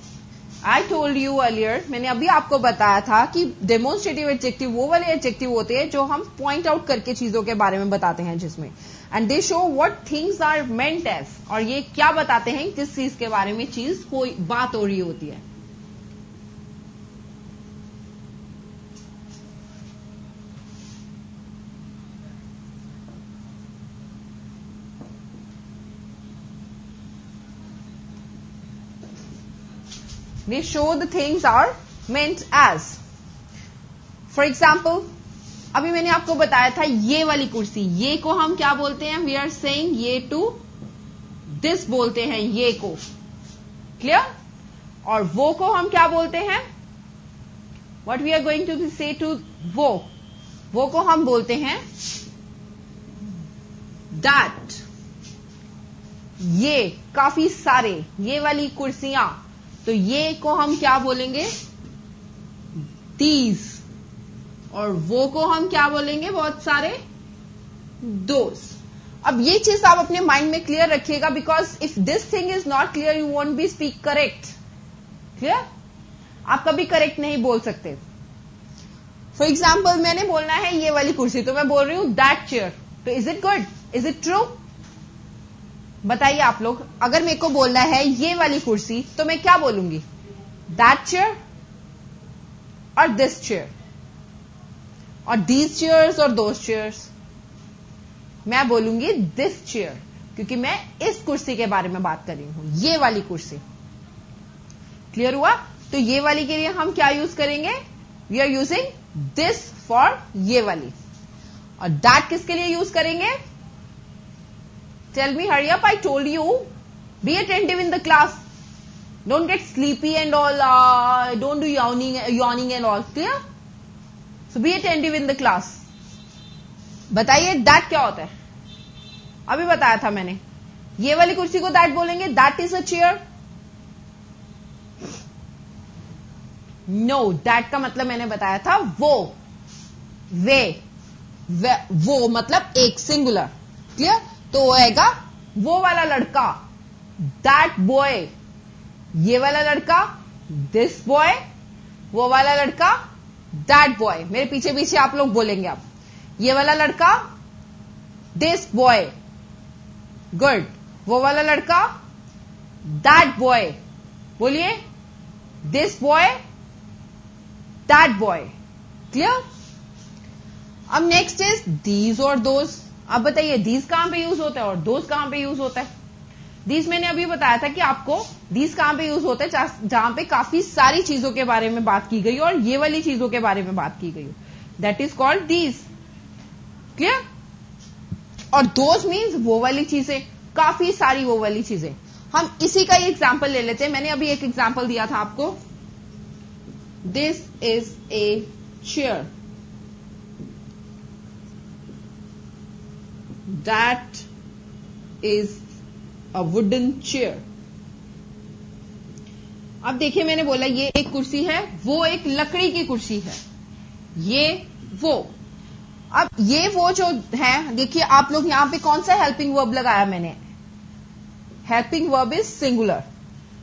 I told you earlier, मैंने अभी आपको बताया था कि डेमोन्स्ट्रेटिव एडजेक्टिव वो वाले एडजेक्टिव होते हैं जो हम पॉइंट आउट करके चीजों के बारे में बताते हैं, जिसमें and they show what things are meant as, और ये क्या बताते हैं जिस चीज के बारे में चीज कोई बात हो रही होती है। They show the things are meant as. For example, अभी मैंने आपको बताया था ये वाली कुर्सी, ये को हम क्या बोलते हैं? We are saying ये to this बोलते हैं, ये को। क्लियर? और वो को हम क्या बोलते हैं? What we are going to say to वो को हम बोलते हैं that. ये काफी सारे, ये वाली कुर्सियां, तो ये को हम क्या बोलेंगे? these, और वो को हम क्या बोलेंगे? बहुत सारे, those. अब ये चीज आप अपने माइंड में क्लियर रखिएगा, because if this thing is not clear you won't be speak correct. Clear? आप कभी करेक्ट नहीं बोल सकते। फॉर एग्जाम्पल मैंने बोलना है ये वाली कुर्सी, तो मैं बोल रही हूं दैट चेयर, तो is it good? Is it true? बताइए आप लोग, अगर मेरे को बोलना है ये वाली कुर्सी तो मैं क्या बोलूंगी? दैट चेयर और दिस चेयर, और दीज चेयर्स और दोज चेयर्स? मैं बोलूंगी दिस चेयर, क्योंकि मैं इस कुर्सी के बारे में बात कर रही हूं, ये वाली कुर्सी। क्लियर हुआ? तो ये वाली के लिए हम क्या यूज करेंगे? We are using this for ये वाली। और दैट किसके लिए यूज करेंगे? Tell me, hurry up, I told you. Be attentive in the class. Don't get sleepy and all, don't do yawning and all. Clear? So be attentive in the class. बताइए that क्या होता है? अभी बताया था मैंने, ये वाली कुर्सी को that बोलेंगे, that is a chair. No, that का मतलब मैंने बताया था वो मतलब एक, सिंगुलर। क्लियर? तो होएगा वो वाला लड़का, दैट बॉय, ये वाला लड़का, दिस बॉय, वो वाला लड़का, दैट बॉय। मेरे पीछे पीछे आप लोग बोलेंगे अब, ये वाला लड़का, दिस बॉय, गुड। वो वाला लड़का, दैट बॉय, बोलिए, this boy, that boy. Clear? अब नेक्स्ट इज दीज और दोज। अब बताइए दीज कहां पे यूज होता है और दोज कहां पे यूज होता है? दीज मैंने अभी बताया था कि आपको दीज कहां पे यूज होता है, जहां पे काफी सारी चीजों के बारे में बात की गई और ये वाली चीजों के बारे में बात की गई, that is called these. Clear? और दोज मीन्स वो वाली चीजें, काफी सारी वो वाली चीजें। हम इसी का एग्जाम्पल ले लेते हैं। मैंने अभी एक एग्जाम्पल दिया था आपको, this is a chair, that is a wooden chair. अब देखिए मैंने बोला ये एक कुर्सी है, वो एक लकड़ी की कुर्सी है, ये वो। अब ये वो जो है, देखिए आप लोग यहां पे कौन सा हेल्पिंग वर्ब लगाया मैंने? Helping verb is singular.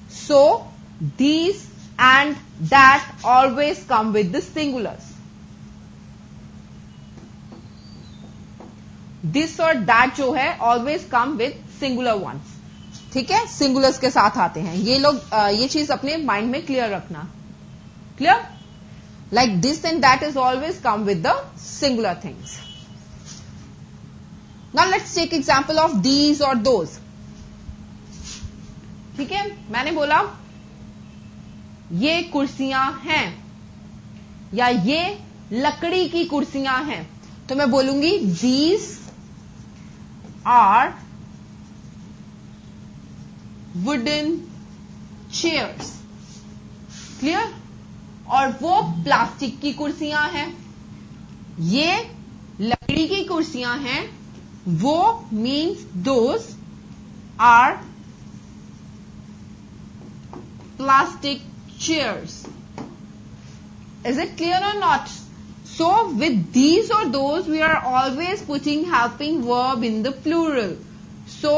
So these and that always come with the singulars. This और that जो है always come with singular ones. ठीक है, सिंगुलर्स के साथ आते हैं ये लोग. ये चीज अपने माइंड में क्लियर रखना. Clear? Like this and that is always come with the singular things. Now let's take example of these और दोज. ठीक है, मैंने बोला ये कुर्सियां हैं या ये लकड़ी की कुर्सियां हैं, तो मैं बोलूंगी these are wooden chairs. Clear? और वो प्लास्टिक की कुर्सियां हैं, ये लकड़ी की कुर्सियां हैं, वो means those are plastic chairs. Is it clear or not? So with these or those we are always putting helping verb in the plural. So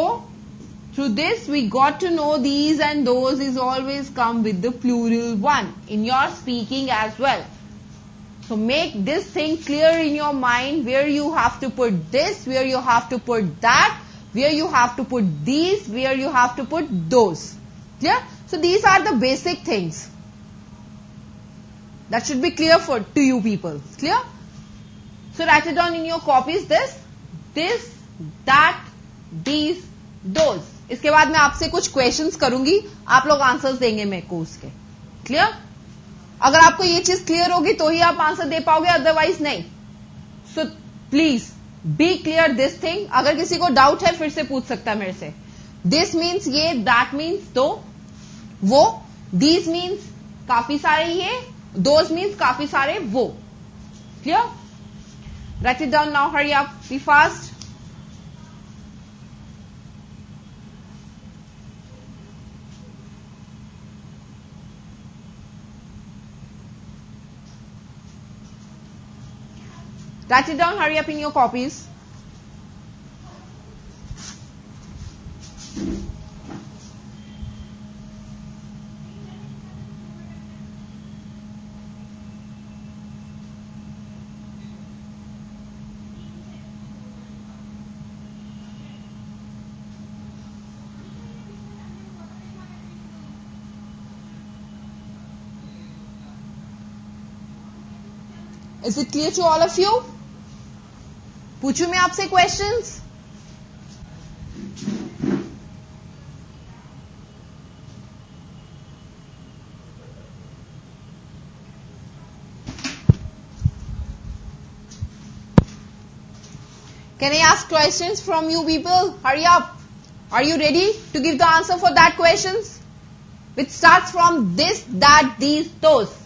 through this we got to know these and those is always come with the plural one in your speaking as well. So make this thing clear in your mind where you have to put this, where you have to put that, where you have to put these, where you have to put those. Clear? So these are the basic things. That should be clear to you people. Clear? So write it down in your copies. This, that, these, those. इसके बाद मैं आपसे कुछ questions करूंगी, आप लोग answers देंगे मेरे को उसके. क्लियर? अगर आपको ये चीज क्लियर होगी तो ही आप आंसर दे पाओगे, अदरवाइज नहीं. So please be clear this thing. अगर किसी को डाउट है फिर से पूछ सकता है मेरे से. दिस मीन्स ये, दैट मीन्स तो, वो, दीज मीन्स काफी सारे ये, दोज मीन्स काफी सारे वो. Clear? Write it down now, hurry up, be fast. Write it down, hurry up in your copies. Is it clear to all of you? पूछूं मैं आपसे questions? Can I ask questions from you people? Hurry up. Are you ready to give the answer for that questions? Which starts from this, that, these, those.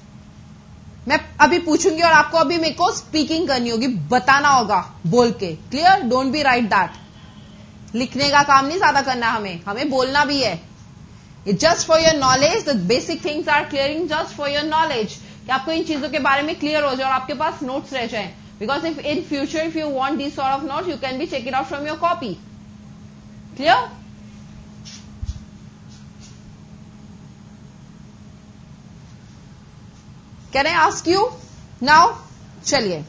मैं अभी पूछूंगी और आपको अभी मेरे को स्पीकिंग करनी होगी, बताना होगा बोल के. Clear? Don't be right that. लिखने का काम नहीं ज्यादा करना, हमें बोलना भी है. It just for your knowledge. The basic things are clearing just for your knowledge, कि आपको इन चीजों के बारे में क्लियर हो जाए और आपके पास नोट्स रह जाए. Because if in future if you want this sort of notes you can be check it out from your copy. Clear? Can I ask you now? चलिए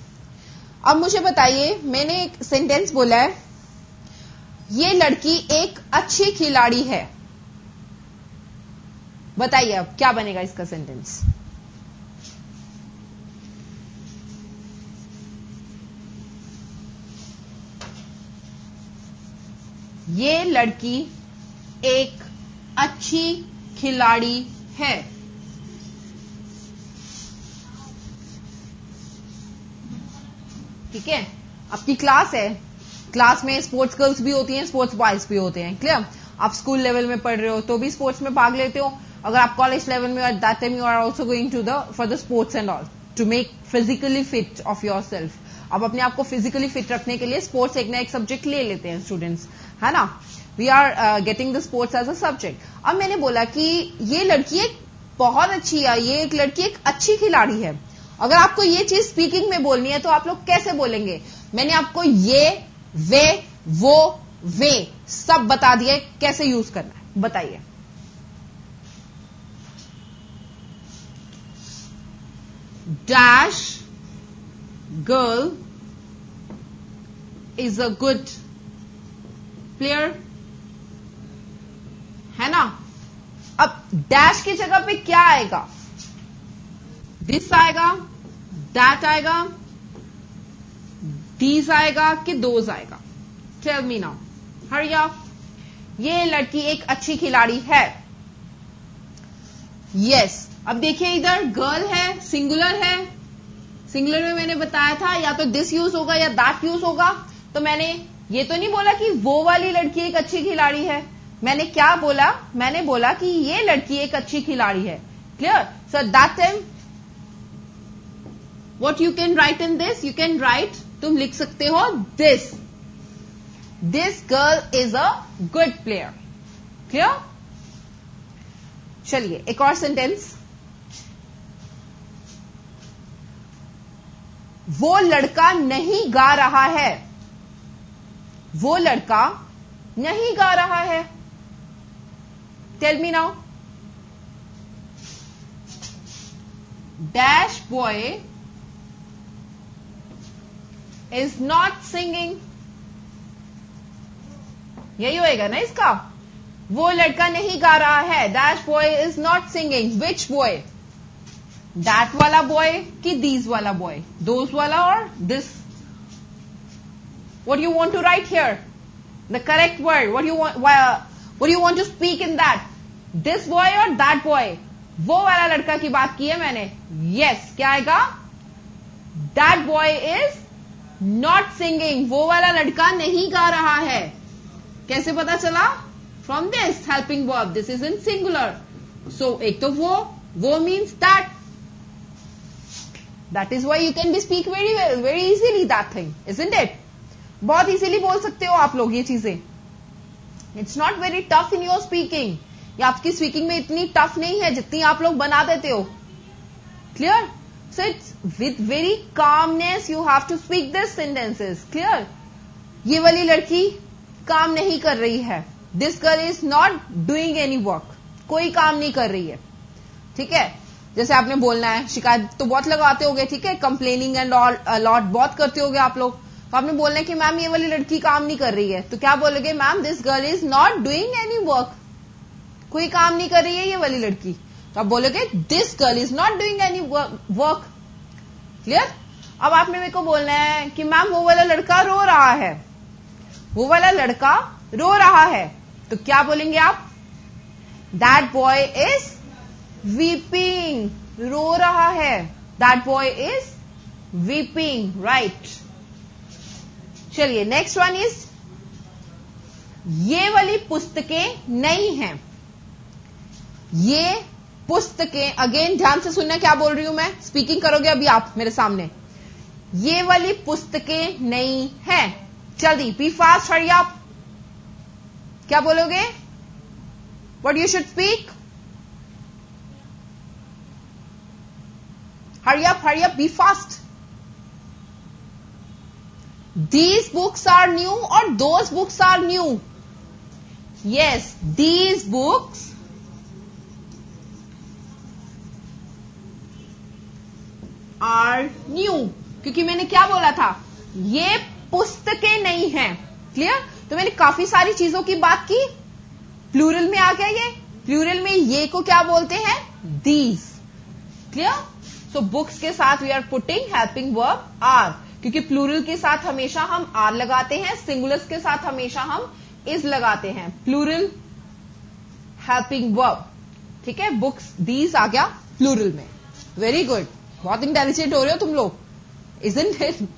अब मुझे बताइए, मैंने एक सेंटेंस बोला है, ये लड़की एक अच्छी खिलाड़ी है. बताइए अब क्या बनेगा इसका सेंटेंस. ये लड़की एक अच्छी खिलाड़ी है. ठीक है, आपकी क्लास है, क्लास में स्पोर्ट्स गर्ल्स भी होती हैं, स्पोर्ट्स बॉयज भी होते हैं. क्लियर? आप स्कूल लेवल में पढ़ रहे हो तो भी स्पोर्ट्स में भाग लेते हो. अगर आप कॉलेज लेवल में, at that time you are also going to for the sports and all to make physically fit of your self. आप अपने आप को फिजिकली फिट रखने के लिए स्पोर्ट्स एक ना एक सब्जेक्ट ले लेते हैं स्टूडेंट्स, है ना. We are getting the sports as a subject. अब मैंने बोला कि ये लड़की एक बहुत अच्छी है, ये एक लड़की एक अच्छी खिलाड़ी है. अगर आपको ये चीज स्पीकिंग में बोलनी है तो आप लोग कैसे बोलेंगे? मैंने आपको ये, वे, वो, वे सब बता दिए कैसे यूज करना है. बताइए. Dash girl is a good player, है ना। अब डैश की जगह पे क्या आएगा? दिस आएगा, दैट आएगा, दीज आएगा कि दोज आएगा? Tell me now, hurry up. ये लड़की एक अच्छी खिलाड़ी है। यस अब देखिए इधर गर्ल है, सिंगुलर है। सिंगुलर में मैंने बताया था या तो दिस यूज होगा या दैट यूज होगा। तो मैंने ये तो नहीं बोला कि वो वाली लड़की एक अच्छी खिलाड़ी है। मैंने क्या बोला? मैंने बोला कि ये लड़की एक अच्छी खिलाड़ी है। Clear? So that time what you can write in this, you can write, तुम लिख सकते हो this girl is a good player. Clear? चलिए एक और सेंटेंस। वो लड़का नहीं गा रहा है। वो लड़का नहीं गा रहा है। Tell me now, dash boy is not singing. यही होएगा ना इसका। वो लड़का नहीं गा रहा है, dash boy is not singing. Which boy? That वाला बॉय कि दीज वाला बॉय? दोज वाला और this? What do you want to write here? The correct word. What do you want to speak in that? This boy or that boy? वो वाला लड़का की बात की है मैंने। Yes, क्या आएगा? That boy is not singing. वो वाला लड़का नहीं गा रहा है। कैसे पता चला? From this helping verb. This is in singular. So एक तो वो means that. That is why you can be speak very well, very easily that thing, isn't it? बहुत इजीली बोल सकते हो आप लोग ये चीजें। It's not very tough in your speaking. ये आपकी स्पीकिंग में इतनी टफ नहीं है जितनी आप लोग बना देते हो। Clear? So it's with very calmness you have to speak this sentences. Clear? ये वाली लड़की काम नहीं कर रही है। This girl is not doing any work. कोई काम नहीं कर रही है। ठीक है? जैसे आपने बोलना है, शिकायत तो बहुत लगाते होगे, ठीक है, कंप्लेनिंग एंड ऑल लॉट बहुत करते होगे आप लोग। तो आपने बोलना है कि मैम ये वाली लड़की काम नहीं कर रही है, तो क्या बोलोगे? Ma'am this girl is not doing any work. कोई काम नहीं कर रही है ये वाली लड़की, तो आप बोलोगे this girl is not doing any work. Clear? अब आपने मेरे को बोलना है कि मैम वो वाला लड़का रो रहा है। वो वाला लड़का रो रहा है, तो क्या बोलेंगे आप? That boy is weeping. रो रहा है। That boy is weeping. Right. चलिए नेक्स्ट वन इज, ये वाली पुस्तकें नई हैं। ये पुस्तकें, अगेन ध्यान से सुनना क्या बोल रही हूं मैं, स्पीकिंग करोगे अभी आप मेरे सामने। ये वाली पुस्तकें नई हैं। जल्दी, बी फास्ट, हरी अप। क्या बोलोगे? What you should speak? Hurry up, be fast. These books are new or those books are new? Yes, these books are new. क्योंकि मैंने क्या बोला था? ये पुस्तकें नहीं हैं। क्लियर? तो मैंने काफी सारी चीजों की बात की। प्लूरल में आ गया ये। प्लूरल में ये को क्या बोलते हैं? these. क्लियर? सो बुक्स के साथ we are putting helping verb are, क्योंकि प्लूरल के साथ हमेशा हम आर लगाते हैं, सिंगुलर्स के साथ हमेशा हम इज लगाते हैं। Plural helping verb. ठीक है? बुक्स दीज आ गया प्लूरल में। वेरी गुड, बहुत इंटेलिजेंट हो रहे हो तुम लोग, इजंट इट?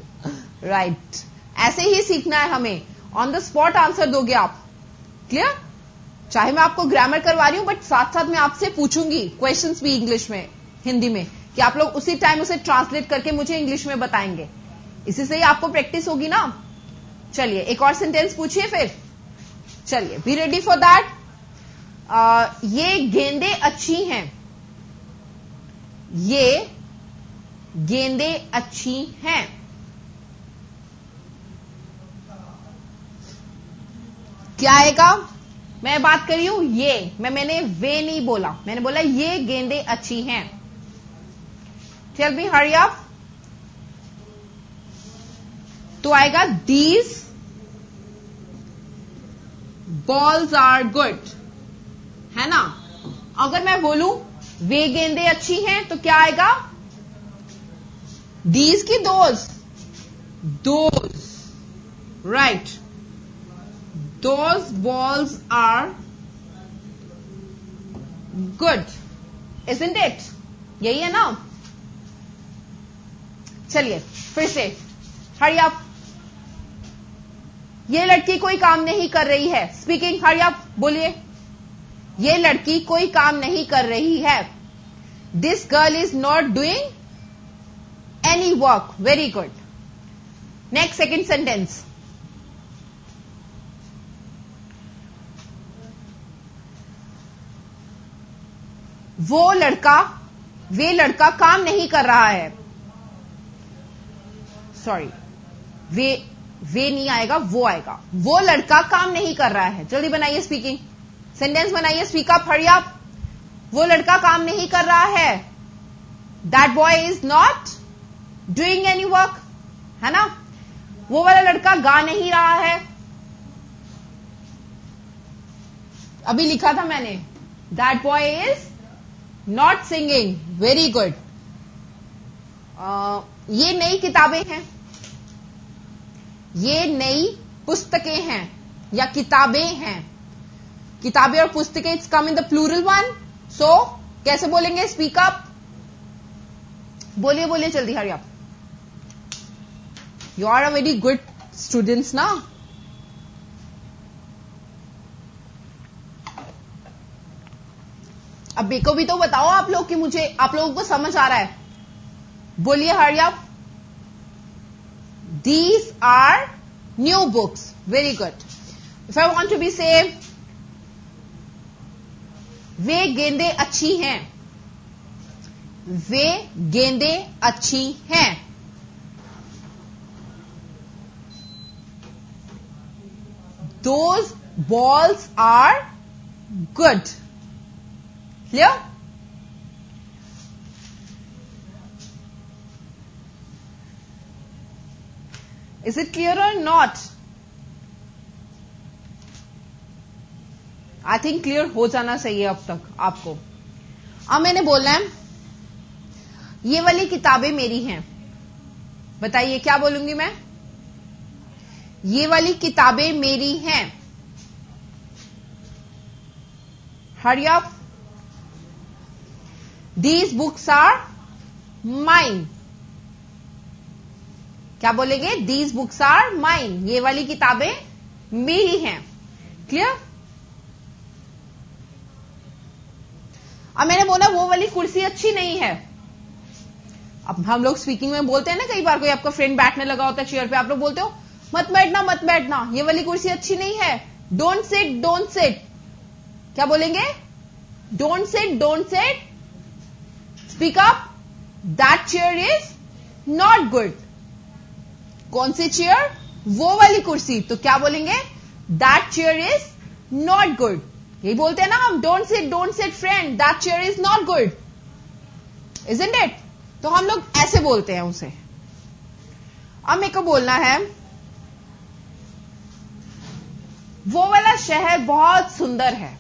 राइट। ऐसे ही सीखना है हमें। ऑन द स्पॉट आंसर दोगे आप। क्लियर? चाहे मैं आपको ग्रामर करवा रही हूं, बट साथ साथ मैं आपसे पूछूंगी क्वेश्चंस भी इंग्लिश में, हिंदी में, कि आप लोग उसी टाइम उसे ट्रांसलेट करके मुझे इंग्लिश में बताएंगे। इसी से ही आपको प्रैक्टिस होगी ना। चलिए एक और सेंटेंस पूछिए फिर। चलिए, बी रेडी फॉर दैट। ये गेंदें अच्छी हैं। ये गेंदें अच्छी हैं। क्या आएगा? मैं बात कर रही हूं ये, मैंने वे नहीं बोला, मैंने बोला ये गेंदें अच्छी हैं। Tell me, hurry up. तो आएगा दीज बॉल्स आर गुड, है ना। अगर मैं बोलूं वे गेंदे अच्छी हैं तो क्या आएगा? दीज की those, right. Those balls are good, isn't it? यही है ना। चलिए फिर से, हरी अप। ये लड़की कोई काम नहीं कर रही है। स्पीकिंग, हरी अप, बोलिए। ये लड़की कोई काम नहीं कर रही है। This girl is not doing any work. Very good. Next, second sentence. वे लड़का काम नहीं कर रहा है। सॉरी, वे नहीं आएगा, वो आएगा। वो लड़का काम नहीं कर रहा है। जल्दी बनाइए स्पीकिंग, सेंटेंस बनाइए। स्पीक अप, हरी अप। वो लड़का काम नहीं कर रहा है। That boy is not doing any work, है ना। वो वाला लड़का गा नहीं रहा है। अभी लिखा था मैंने, that boy is not singing. Very good. ये नई किताबें हैं, ये नई पुस्तकें हैं या किताबें हैं। किताबें और पुस्तकें, it's come in the plural one. So कैसे बोलेंगे? स्पीक अप, बोलिए बोलिए जल्दी, hurry up. You are a very good students ना। अब मेको भी तो बताओ आप लोग कि मुझे, आप लोगों को समझ आ रहा है। बोलिए hurry up. These are new books. Very good. If I want to be say, वे गेंदे अच्छी हैं। वे गेंदे अच्छी हैं। Those balls are good. Clear? Is it clear or not? I think clear हो जाना चाहिए अब तक आपको। अब मैंने बोलना है, ये वाली किताबें मेरी हैं। बताइए क्या बोलूंगी मैं? ये वाली किताबें मेरी हैं। Hurry up. These books are mine. क्या बोलेंगे? These books are mine. ये वाली किताबें मेरी हैं। क्लियर? अब मैंने बोला वो वाली कुर्सी अच्छी नहीं है। अब हम लोग स्पीकिंग में बोलते हैं ना, कई बार कोई आपका फ्रेंड बैठने लगा होता है चेयर पे, आप लोग बोलते हो मत बैठना मत बैठना, ये वाली कुर्सी अच्छी नहीं है। Don't sit, don't sit. क्या बोलेंगे? Don't sit, don't sit. Speak up. That chair is not good. कौन सी चेयर? वो वाली कुर्सी। तो क्या बोलेंगे? That chair is not good. यही बोलते हैं ना हम, don't sit friend, that chair is not good, isn't it? तो हम लोग ऐसे बोलते हैं उसे। अब मेरे को बोलना है, वो वाला शहर बहुत सुंदर है।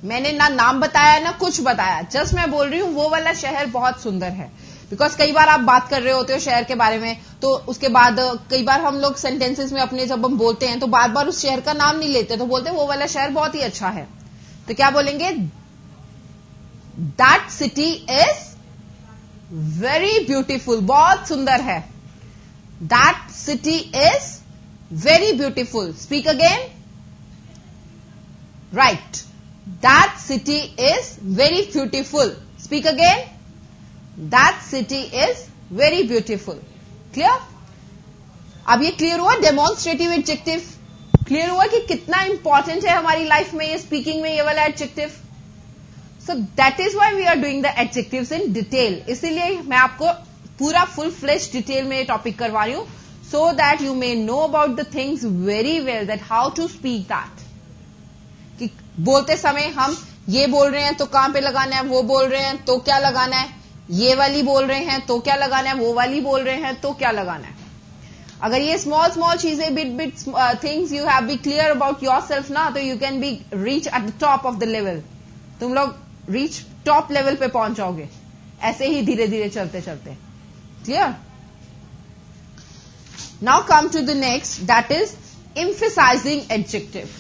मैंने ना नाम बताया ना कुछ बताया, जस्ट मैं बोल रही हूं वो वाला शहर बहुत सुंदर है। बिकॉज कई बार आप बात कर रहे होते हो शहर के बारे में, तो उसके बाद कई बार हम लोग सेंटेंसेस में अपने जब हम बोलते हैं तो बार बार उस शहर का नाम नहीं लेते, तो बोलते हैं वो वाला शहर बहुत ही अच्छा है। तो क्या बोलेंगे? That city is very beautiful. बहुत सुंदर है। That city is very beautiful. Speak again. Right. That city is very beautiful. Speak again. That city is very beautiful. Clear? अब ये क्लियर हुआ डेमोन्स्ट्रेटिव एडजेक्टिव। क्लियर हुआ कि कितना इंपॉर्टेंट है हमारी लाइफ में ये स्पीकिंग में ये वाला adjective. So that is why we are doing the adjectives in detail. इसीलिए मैं आपको पूरा फुल फ्लेश डिटेल में ये टॉपिक करवा रही हूं, so that you may know about the things very well, that how to speak that. कि बोलते समय हम ये बोल रहे हैं तो कहां पे लगाना है, वो बोल रहे हैं तो क्या लगाना है, ये वाली बोल रहे हैं तो क्या लगाना है, वो वाली बोल रहे हैं तो क्या लगाना है। अगर ये स्मॉल स्मॉल चीजें bit things you have be clear about your self ना, तो you can be reach at the top of the level. तुम लोग रीच टॉप लेवल पे पहुंच जाओगे ऐसे ही धीरे धीरे चलते चलते। Clear? Now come to the next, that is emphasizing adjective.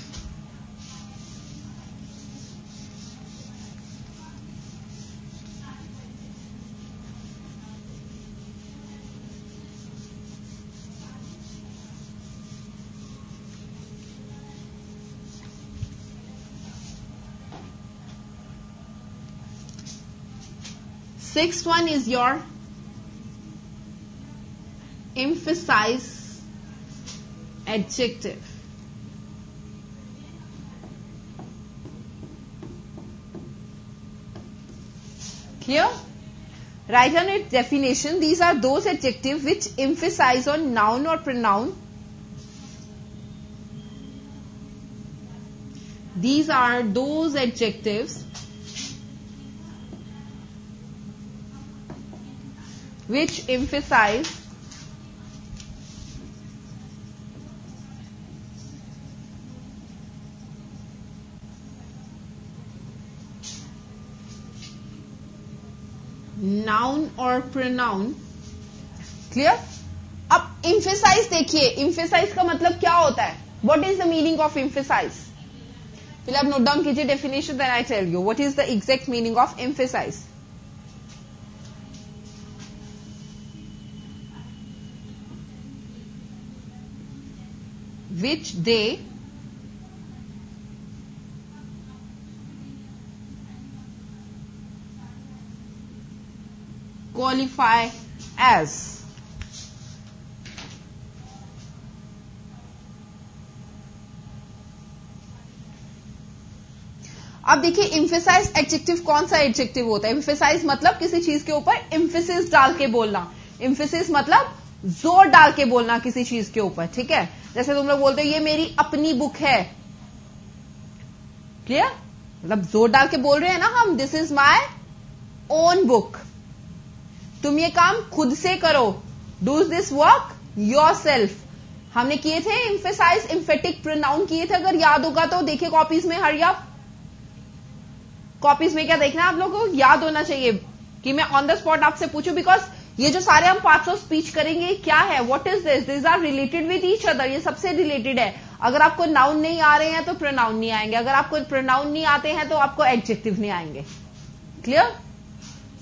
Sixth one is your emphasize adjective. Clear? Write down its definition. These are those adjectives which emphasize on noun or pronoun. These are those adjectives which emphasize noun और pronoun. Clear? अब emphasize देखिए, emphasize का मतलब क्या होता है, what is the meaning of emphasize. पहले आप नोट डाउन कीजिए definition, then I tell you what is the exact meaning of emphasize. which they qualify as। अब देखिए एम्फेसाइज एडजेक्टिव कौन सा एडजेक्टिव होता है। एम्फेसाइज मतलब किसी चीज के ऊपर एम्फेसिस डाल के बोलना। एम्फेसिस मतलब जोर डाल के बोलना किसी चीज के ऊपर। ठीक है, जैसे तुम लोग बोलते हो ये मेरी अपनी बुक है। क्लियर? मतलब जोर डाल के बोल रहे हैं ना हम, this is my own book. तुम ये काम खुद से करो, do this work your self. हमने किए थे एम्फेसाइज एम्फेटिक प्रोनाउन किए थे, अगर याद होगा तो देखिए कॉपीज में। हरी अप, कॉपीज में क्या देखना है आप लोगों को, याद होना चाहिए कि मैं ऑन द स्पॉट आपसे पूछूं, बिकॉज ये जो सारे हम पार्ट्स ऑफ स्पीच करेंगे क्या है, what is this, this are related with each other. ये सबसे रिलेटेड है। अगर आपको नाउन नहीं आ रहे हैं तो प्रोनाउन नहीं आएंगे, अगर आपको प्रोनाउन नहीं आते हैं तो आपको एडजेक्टिव नहीं आएंगे। Clear?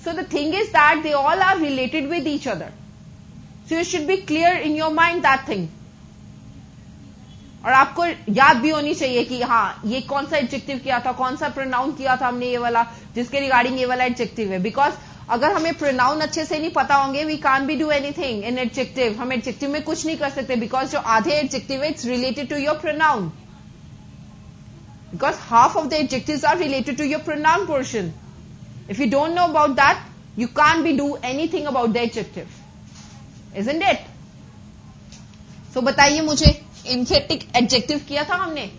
So the thing is that they all are related with each other, so you should be clear in your mind that thing. और आपको याद भी होनी चाहिए कि हाँ ये कौन सा एडजेक्टिव किया था, कौन सा प्रोनाउन किया था हमने, ये वाला जिसके रिगार्डिंग ये वाला एडजेक्टिव है। बिकॉज अगर हमें प्रोनाउन अच्छे से नहीं पता होंगे, we can't be do anything in adjective. हम एडजेक्टिव में कुछ नहीं कर सकते, बिकॉज जो आधे एडजेक्टिव है it's related to your pronoun, because half of the adjectives are related to your pronoun portion. If you don't know about that, you can't be do anything about the adjective, isn't it? So बताइए मुझे, emphatic adjective किया था हमने,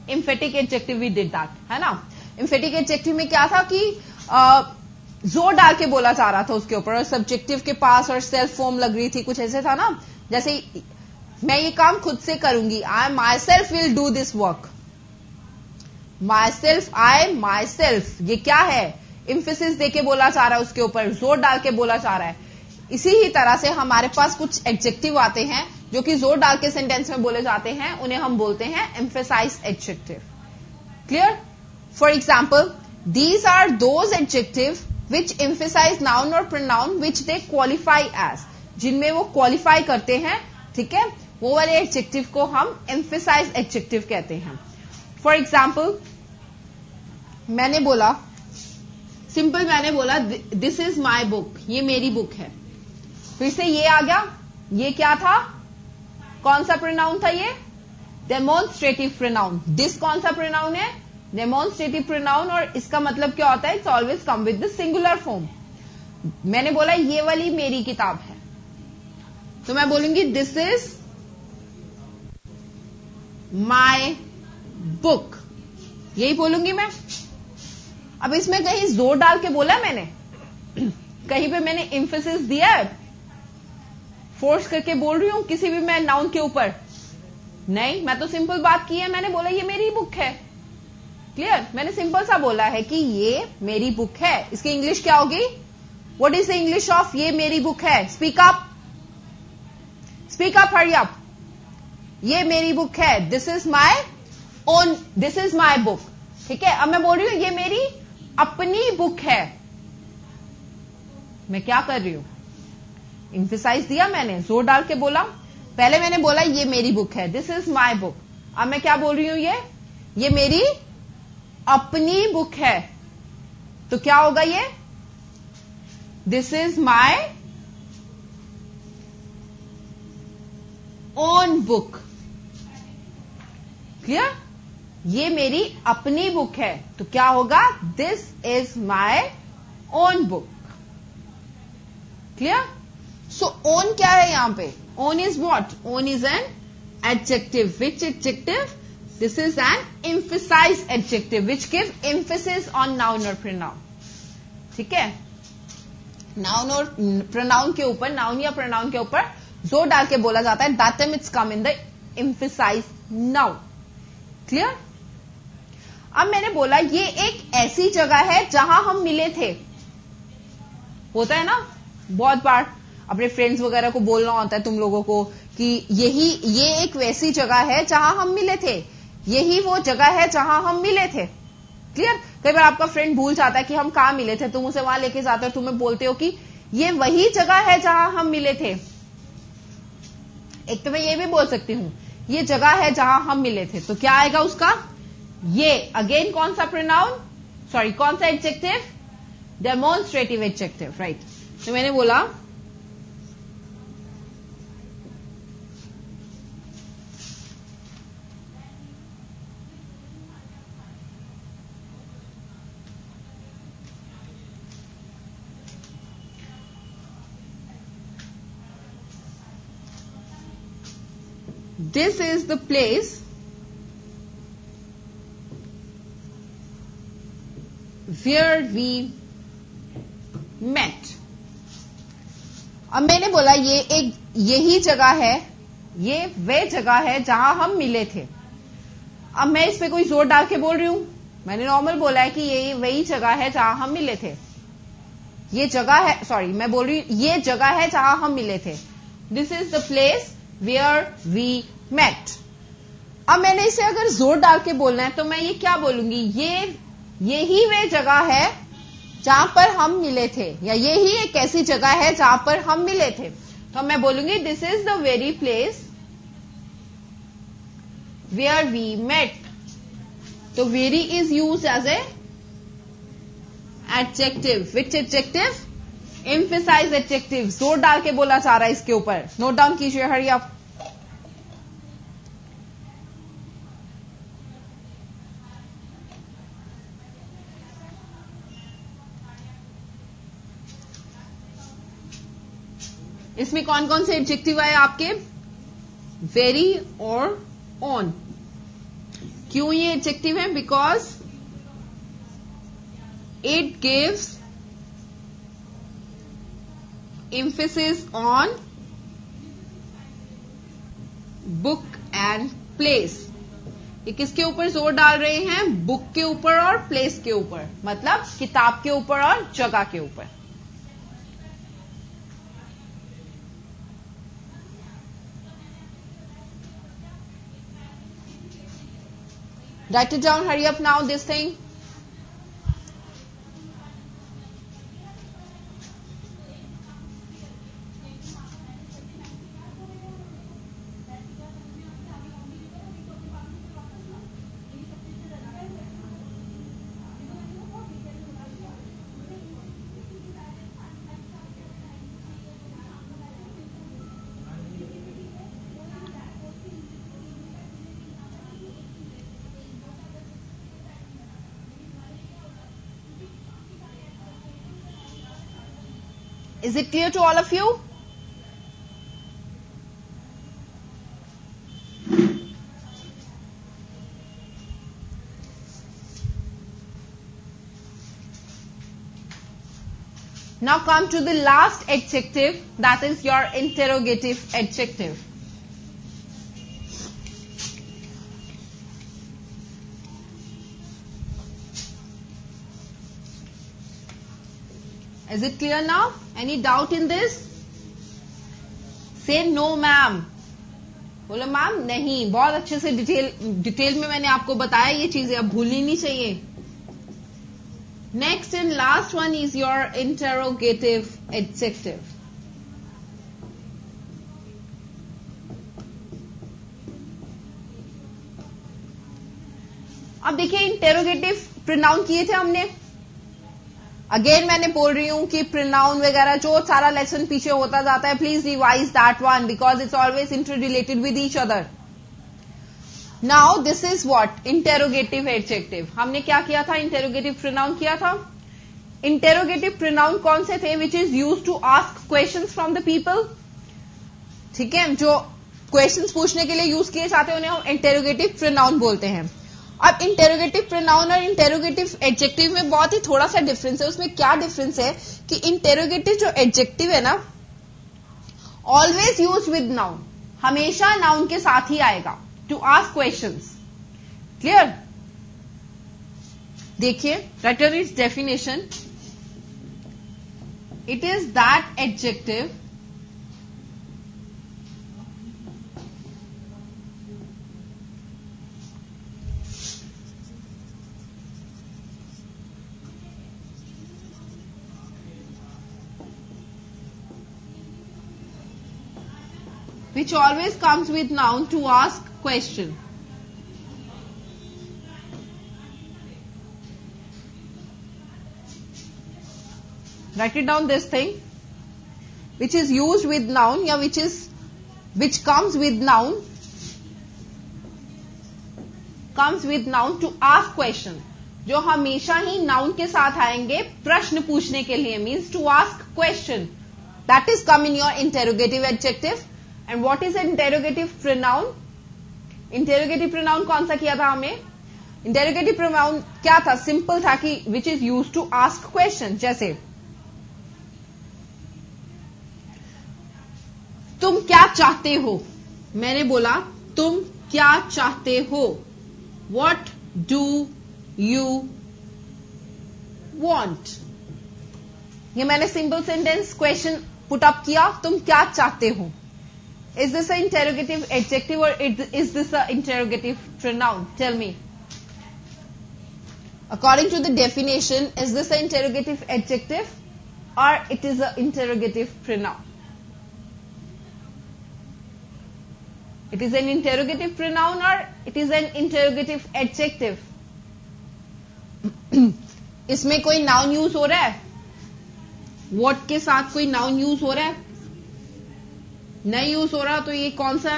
emphatic adjective we did that, है ना। Emphatic adjective में क्या था कि जोर डाल के बोला जा रहा था उसके ऊपर, और सब्जेक्टिव के पास और सेल्फ फॉर्म लग रही थी, कुछ ऐसे था ना। जैसे मैं ये काम खुद से करूंगी, I myself will do this work. Myself, I myself, ये क्या है, एम्फेसिस देके बोला जा रहा है उसके ऊपर, जोर डाल के बोला जा रहा है। इसी ही तरह से हमारे पास कुछ एडजेक्टिव आते हैं जो कि जोर डाल के सेंटेंस में बोले जाते हैं, उन्हें हम बोलते हैं emphasize adjective. Clear? For example, these are those adjective which emphasize noun or pronoun which they qualify as, जिनमें वो क्वालिफाई करते हैं। ठीक है, वो वाले एडजेक्टिव को हम emphasize एडजेक्टिव कहते हैं। फॉर एग्जाम्पल, मैंने बोला, सिंपल मैंने बोला दिस इज माई बुक, ये मेरी बुक है। फिर से ये आ गया, ये क्या था, कौन सा प्रोनाउन था, ये डेमोन्स्ट्रेटिव प्रोनाउन। दिस कौन सा प्रोनाउन है, डेमोन्स्ट्रेटिव प्रोनाउन, और इसका मतलब क्या होता है, it's always come with the singular form. मैंने बोला ये वाली मेरी किताब है, तो मैं बोलूंगी दिस इज माई बुक, यही बोलूंगी मैं। अब इसमें कहीं जोर डाल के बोला मैंने, कहीं पे मैंने एम्फेसिस दिया है? फोर्स करके बोल रही हूं किसी भी मैं नाउन के ऊपर? नहीं, मैं तो सिंपल बात की है, मैंने बोला ये मेरी बुक है। क्लियर? मैंने सिंपल सा बोला है कि ये मेरी बुक है। इसकी इंग्लिश क्या होगी? What is the English of ये मेरी बुक है? स्पीक अप, हरी अप। ये मेरी बुक है, this is my own, this is my book. ठीक है, अब मैं बोल रही हूं ये मेरी अपनी बुक है। मैं क्या कर रही हूं? एम्फेसाइज दिया मैंने, जोर डाल के बोला। पहले मैंने बोला ये मेरी बुक है, दिस इज माई बुक। अब मैं क्या बोल रही हूं? ये मेरी अपनी बुक है। तो क्या होगा ये? This is my own book. Clear? ये मेरी अपनी बुक है, तो क्या होगा? This is my own book. Clear? So own क्या है यहां पे? Own is what? Own is an adjective. Which adjective? This is an emphasized adjective which gives emphasis on noun or pronoun. ठीक है? नाउन और प्रोनाउन के ऊपर, noun या प्रोनाउन के ऊपर जोर डाल के बोला जाता है, that time it's come in the emphasized noun. Clear? अब मैंने बोला ये एक ऐसी जगह है जहां हम मिले थे। होता है ना बहुत बार, अपने फ्रेंड्स वगैरह को बोलना होता है तुम लोगों को कि ये एक वैसी जगह है जहां हम मिले थे, यही वो जगह है जहां हम मिले थे। क्लियर? कई बार आपका फ्रेंड भूल जाता है कि हम कहां मिले थे, तुम उसे वहां लेके जाते हो, तुम्हें बोलते हो कि ये वही जगह है जहां हम मिले थे। एक तो मैं ये भी बोल सकती हूं ये जगह है जहां हम मिले थे, तो क्या आएगा उसका? ये अगेन कौन सा प्रोनाउन, सॉरी कौन सा एडजेक्टिव? Demonstrative adjective, right. तो मैंने बोला this is the place where we met. अब मैंने बोला ये एक यही जगह है, ये वह जगह है जहां हम मिले थे। अब मैं इस पे कोई जोर डाल के बोल रही हूं? मैंने नॉर्मल बोला है कि ये वही जगह है जहां हम मिले थे। ये जगह है, सॉरी मैं बोल रही हूं ये जगह है जहां हम मिले थे। This is the place where we met. अब मैंने इसे अगर जोर डाल के बोलना है तो मैं ये क्या बोलूंगी? यही वे जगह है जहां पर हम मिले थे, या यही एक ऐसी जगह है जहां पर हम मिले थे। तो मैं बोलूंगी this is the very place where we met. तो very is use as a adjective. Which adjective? Emphasize adjective. जोर डाल के बोला जा रहा है इसके ऊपर, नोट डाउन कीजिए, हरी आप। इसमें कौन कौन से एडजेक्टिव आए आपके? वेरी और ऑन। क्यों ये एडजेक्टिव है? Because it gives emphasis on book and place. ये किसके ऊपर जोर डाल रहे हैं? बुक के ऊपर और प्लेस के ऊपर, मतलब किताब के ऊपर और जगह के ऊपर। Write it down, hurry up now, this thing. Is it clear to all of you? Now come to the last adjective, that is your interrogative adjective. Is it clear now? Any doubt in this? Say no ma'am. बोलो ma'am नहीं, बहुत अच्छे से detail में मैंने आपको बताया ये चीजें, अब भूलनी नहीं चाहिए. Next and last one is your interrogative adjective. अब देखिए इंटेरोगेटिव प्रोनाउन किए थे हमने. अगेन मैंने बोल रही हूं कि प्रोनाउन वगैरह जो सारा लेसन पीछे होता जाता है, please revise that one because it's always inter related with each other. Now this is what interrogative adjective. हमने क्या किया था? इंटेरोगेटिव प्रोनाउन किया था. इंटेरोगेटिव प्रोनाउन कौन से थे? Which is use to ask questions from the people. ठीक है, जो क्वेश्चंस पूछने के लिए यूज किए जाते हैं उन्हें हम इंटेरोगेटिव प्रोनाउन बोलते हैं. अब इंटेरोगेटिव प्रोनाउन और इंटेरोगेटिव एडजेक्टिव में बहुत ही थोड़ा सा डिफरेंस है. उसमें क्या डिफरेंस है कि इंटेरोगेटिव जो एडजेक्टिव है ना, ऑलवेज यूज विद नाउन, हमेशा नाउन के साथ ही आएगा टू आस्क क्वेश्चंस. क्लियर? देखिए, right it's definition. It is that adjective which always comes with noun to ask question. Write it down this thing, which is used with noun या which comes with noun to ask question. जो हमेशा ही noun के साथ आएंगे प्रश्न पूछने के लिए, means to ask question. That is come in your interrogative adjective. And what is an interrogative pronoun? Interrogative pronoun कौन सा किया था हमें? Interrogative pronoun क्या था? सिंपल था कि which is used to ask question. जैसे तुम क्या चाहते हो? मैंने बोला तुम क्या चाहते हो? What do you want? ये मैंने simple sentence question put up किया, तुम क्या चाहते हो? Is this an interrogative adjective or is this an interrogative pronoun? Tell me. According to the definition, is this an interrogative adjective or it is an interrogative pronoun? It is an interrogative pronoun or it is an interrogative adjective? इसमें कोई noun use हो रहा है? What के साथ कोई noun use हो रहा है? नहीं यूज हो रहा, तो ये कौन सा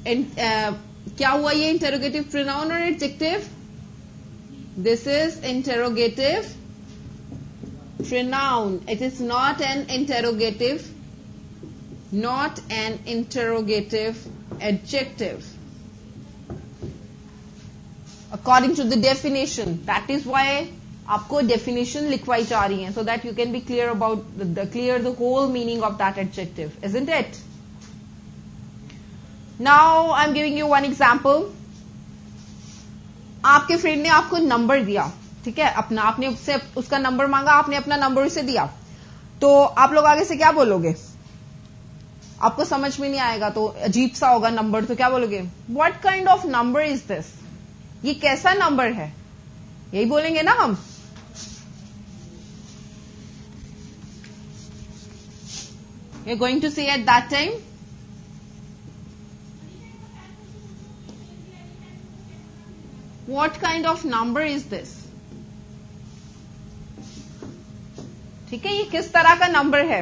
क्या हुआ? ये इंटेरोगेटिव प्रोनाउन और adjective? This is interrogative pronoun. It is not an interrogative adjective according to the definition. That is why आपको डेफिनेशन लिखवाई जा रही है, so that you can be clear about the whole meaning of that adjective, isn't it? Now I'm giving you one example. आपके friend ने आपको number दिया, ठीक है, अपना, आपने उससे उसका नंबर मांगा, आपने अपना नंबर उसे दिया, तो आप लोग आगे से क्या बोलोगे? आपको समझ में नहीं आएगा तो अजीब सा होगा नंबर, तो क्या बोलोगे? What kind of number is this? ये कैसा नंबर है? यही बोलेंगे ना हम. You're going to say at that time, what kind of number is this? ठीक है, ये किस तरह का नंबर है?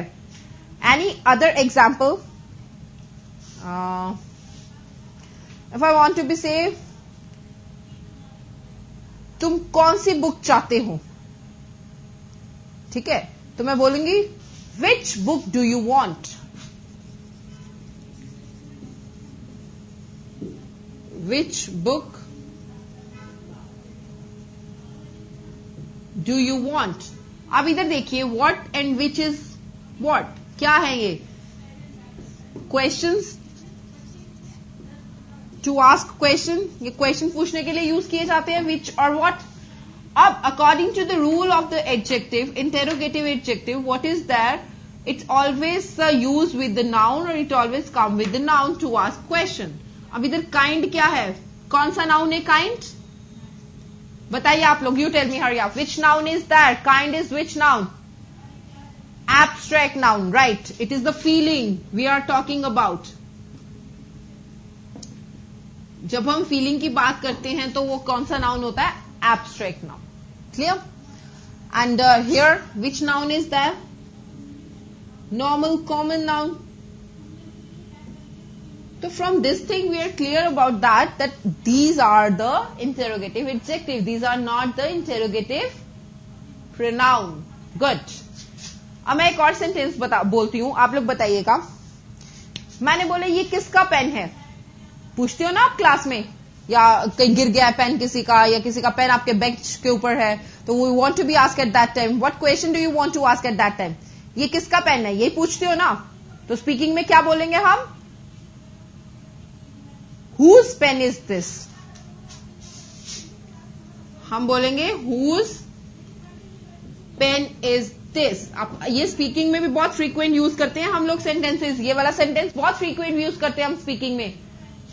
Any other example? If I want to be say, तुम कौन सी बुक चाहते हो? ठीक है, तो मैं बोलूंगी which book do you want? Which book do you want? अब इधर देखिए, what and which is what, क्या है ये? क्वेश्चंस, टू आस्क क्वेश्चन, ये क्वेश्चन पूछने के लिए यूज किए जाते हैं विच और व्हाट. अब according to the rule of the adjective, interrogative adjective, what is that? It's always use with the noun और it always come with the noun to ask question. अब इधर काइंड क्या है? कौन सा नाउन है काइंड? बताइए आप लोग, you tell me, hurry up. Which noun is that? Kind is which noun? Abstract noun, right? It is the feeling we are talking about. जब हम फीलिंग की बात करते हैं तो वो कौन सा नाउन होता है? Abstract noun. Clear? And here, which noun is there? Normal, common noun. So from this thing we are clear about that these are the interrogative adjective. These are not the interrogative pronoun. Good. अब मैं एक और sentence बोलती हूं, आप लोग बताइएगा. मैंने बोले ये किसका पेन है? पूछते हो ना आप क्लास में, या कहीं गिर गया है पेन किसी का, या किसी का पेन आपके बेंच के ऊपर है, तो we want to be asked at that time, what question do you want to ask at that time? ये किसका पेन है, यही पूछते हो ना. तो स्पीकिंग में क्या बोलेंगे हम? Whose pen is this? हम बोलेंगे हुज पेन इज दिस. आप ये स्पीकिंग में भी बहुत फ्रीक्वेंट यूज करते हैं हम लोग सेंटेंसेस. ये वाला सेंटेंस बहुत फ्रीक्वेंट यूज करते हैं हम स्पीकिंग में.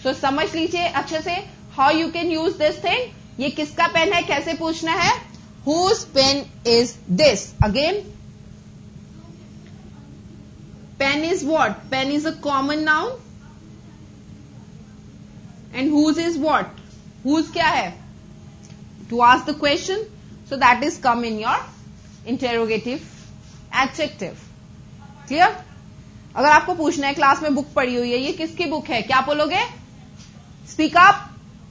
सो समझ लीजिए अच्छे से how you can use this thing. ये किसका पेन है, कैसे पूछना है? Whose pen is this. Again, pen is what? Pen is a common noun and whose is what? Whose क्या है? To ask the question, so that is come in your interrogative adjective. Clear? अगर आपको पूछना है class में book पड़ी हुई है, ये किसकी बुक है, क्या बोलोगे? Speak up.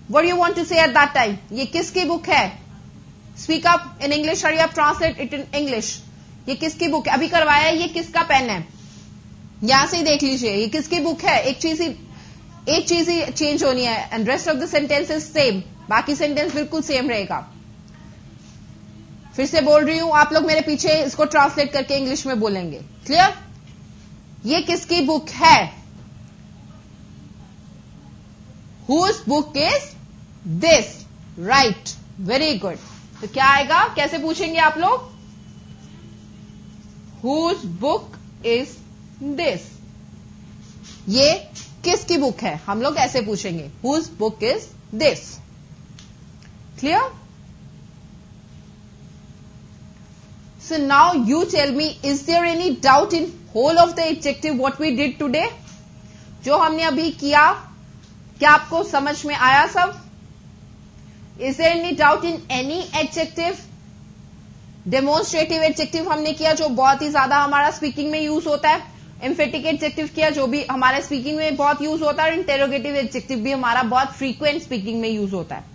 What you want to say at that time? ये किसकी बुक है? Speak up in English. Hurry up, translate it in English. ये किसकी बुक है? अभी करवाया है, ये किसका पेन है? यहां से ही देख लीजिए, ये किसकी बुक है? एक चीज ही चेंज होनी है and rest of the sentence is same. बाकी सेंटेंस बिल्कुल सेम रहेगा. फिर से बोल रही हूं, आप लोग मेरे पीछे इसको ट्रांसलेट करके इंग्लिश में बोलेंगे. क्लियर? ये किसकी बुक है? Whose book is this? Right, very good. तो क्या आएगा, कैसे पूछेंगे आप लोग? Whose book is this? ये किसकी बुक है? हम लोग ऐसे पूछेंगे, whose book is this. Clear? So now you tell me, is there any doubt in whole of the adjective what we did today? जो हमने अभी किया, क्या आपको समझ में आया सब? Is there any doubt in any adjective? Demonstrative adjective हमने किया जो बहुत ही ज्यादा हमारा स्पीकिंग में यूज होता है. एम्फेटिक एडजेक्टिव किया जो भी हमारे स्पीकिंग में बहुत यूज होता है, और इंटेरोगेटिव एडजेक्टिव भी हमारा बहुत फ्रीक्वेंट स्पीकिंग में यूज होता है.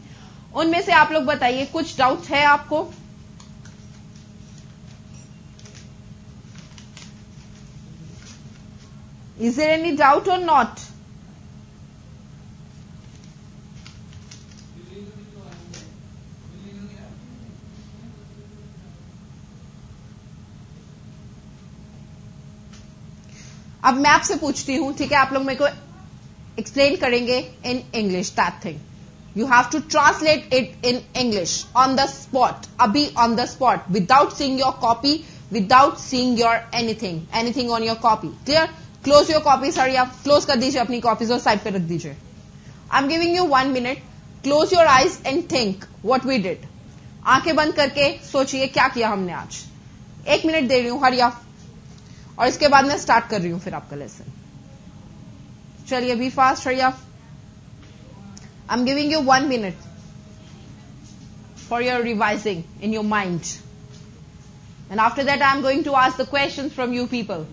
उनमें से आप लोग बताइए, कुछ डाउट है आपको? Is there any doubt or not? अब मैं आपसे पूछती हूं, ठीक है? आप लोग मेरे को एक्सप्लेन करेंगे in English that thing. You have to translate it in English on the spot, अभी on the spot, without seeing your copy, without seeing your anything on your copy. Clear? Close your copies. Hurry आप close कर दीजिए अपनी copies और side पे रख दीजिए. I am giving you 1 minute. Close your eyes and think what we did. आंखें बंद करके सोचिए क्या किया हमने आज. 1 मिनट दे रही हूं, हरी आप, और इसके बाद मैं स्टार्ट कर रही हूं फिर आपका लेसन. चलिए B fast, hurry up. I am giving you 1 minute for your revising in your mind, and after that I am going to ask the questions from you people.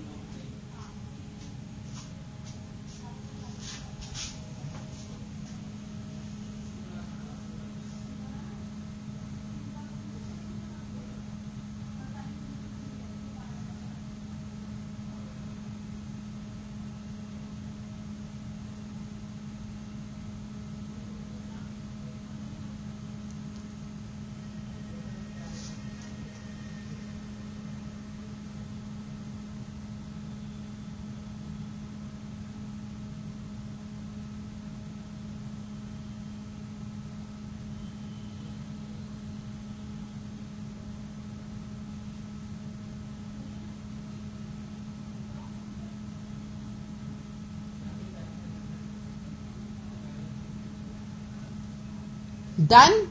Done?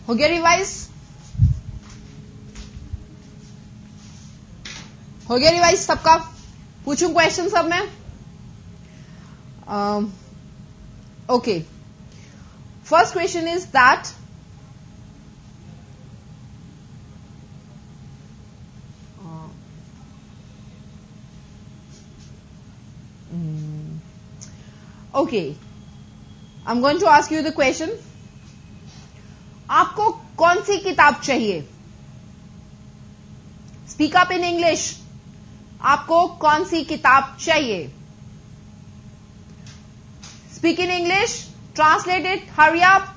हो गया revise? हो गया revise सबका? पूछूं question सब में? Okay, first question is that okay, I am going to ask you the question, आपको कौन सी किताब चाहिए? Speak up in English. आपको कौन सी किताब चाहिए? Speak in English, translate it, hurry up,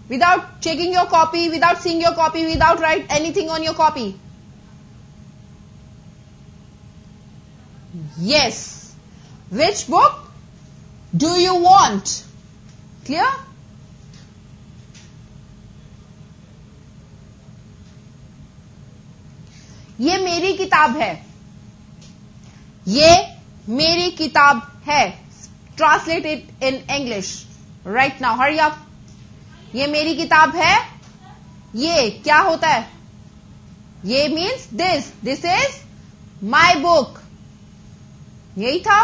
without checking your copy, without seeing your copy, without write anything on your copy. Yes. Which book do you want? Clear? ये मेरी किताब है, ये मेरी किताब है। Translate it in English right now, hurry up. ये मेरी किताब है, ये क्या होता है? ये means this is my book, यही था।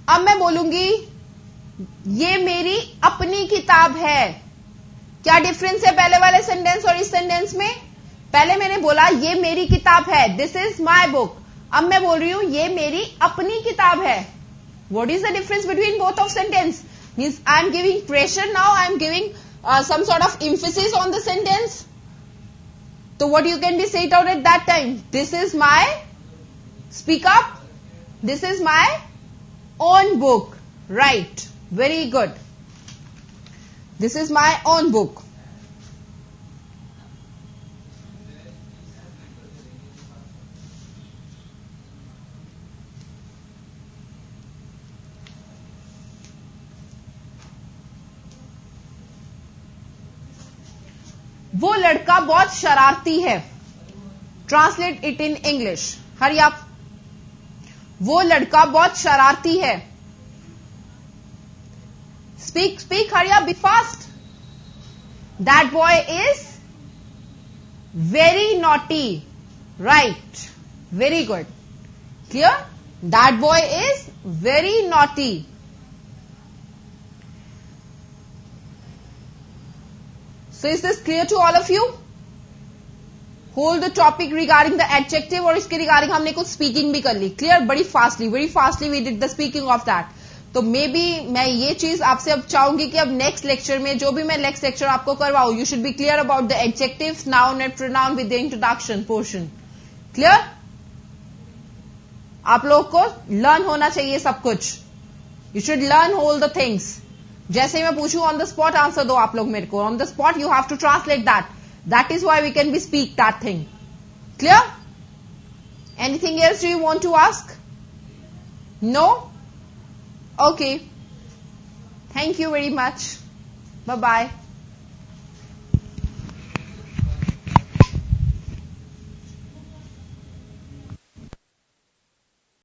अब मैं बोलूंगी ये मेरी अपनी किताब है। क्या डिफरेंस है पहले वाले सेंटेंस और इस सेंटेंस में? पहले मैंने बोला ये मेरी किताब है, दिस इज माई बुक। अब मैं बोल रही हूं ये मेरी अपनी किताब है। What is the difference between both of sentence? Means I am giving pressure now, I am giving some sort of emphasis on the sentence. So what you can be say it out at that time? This is my, speak up, this is my own book. Right, very good. This is my own book. वो लड़का बहुत शरारती है। Translate it in English, hurry up. वो लड़का बहुत शरारती है। Speak, hurry up, be fast. That boy is very naughty. Right, very good, clear? That boy is very naughty. So is this clear to all of you? Hold the topic regarding the adjective और इसके regarding हमने कुछ speaking भी कर ली। Clear? very fastly we did the speaking of that. तो may be मैं ये चीज आपसे अब चाहूंगी कि अब नेक्स्ट लेक्चर में जो भी मैं नेक्स्ट लेक्चर आपको करवाऊं, you should be clear about the adjective, noun and pronoun with the introduction portion. Clear? आप लोग को लर्न होना चाहिए सब कुछ। You should learn all the things. जैसे मैं पूछूं ऑन द स्पॉट आंसर दो आप लोग मेरे को। On the spot you have to translate that. That is why we can be speak that thing. Clear? Anything else do you want to ask? No? Okay. Thank you very much. Bye-bye.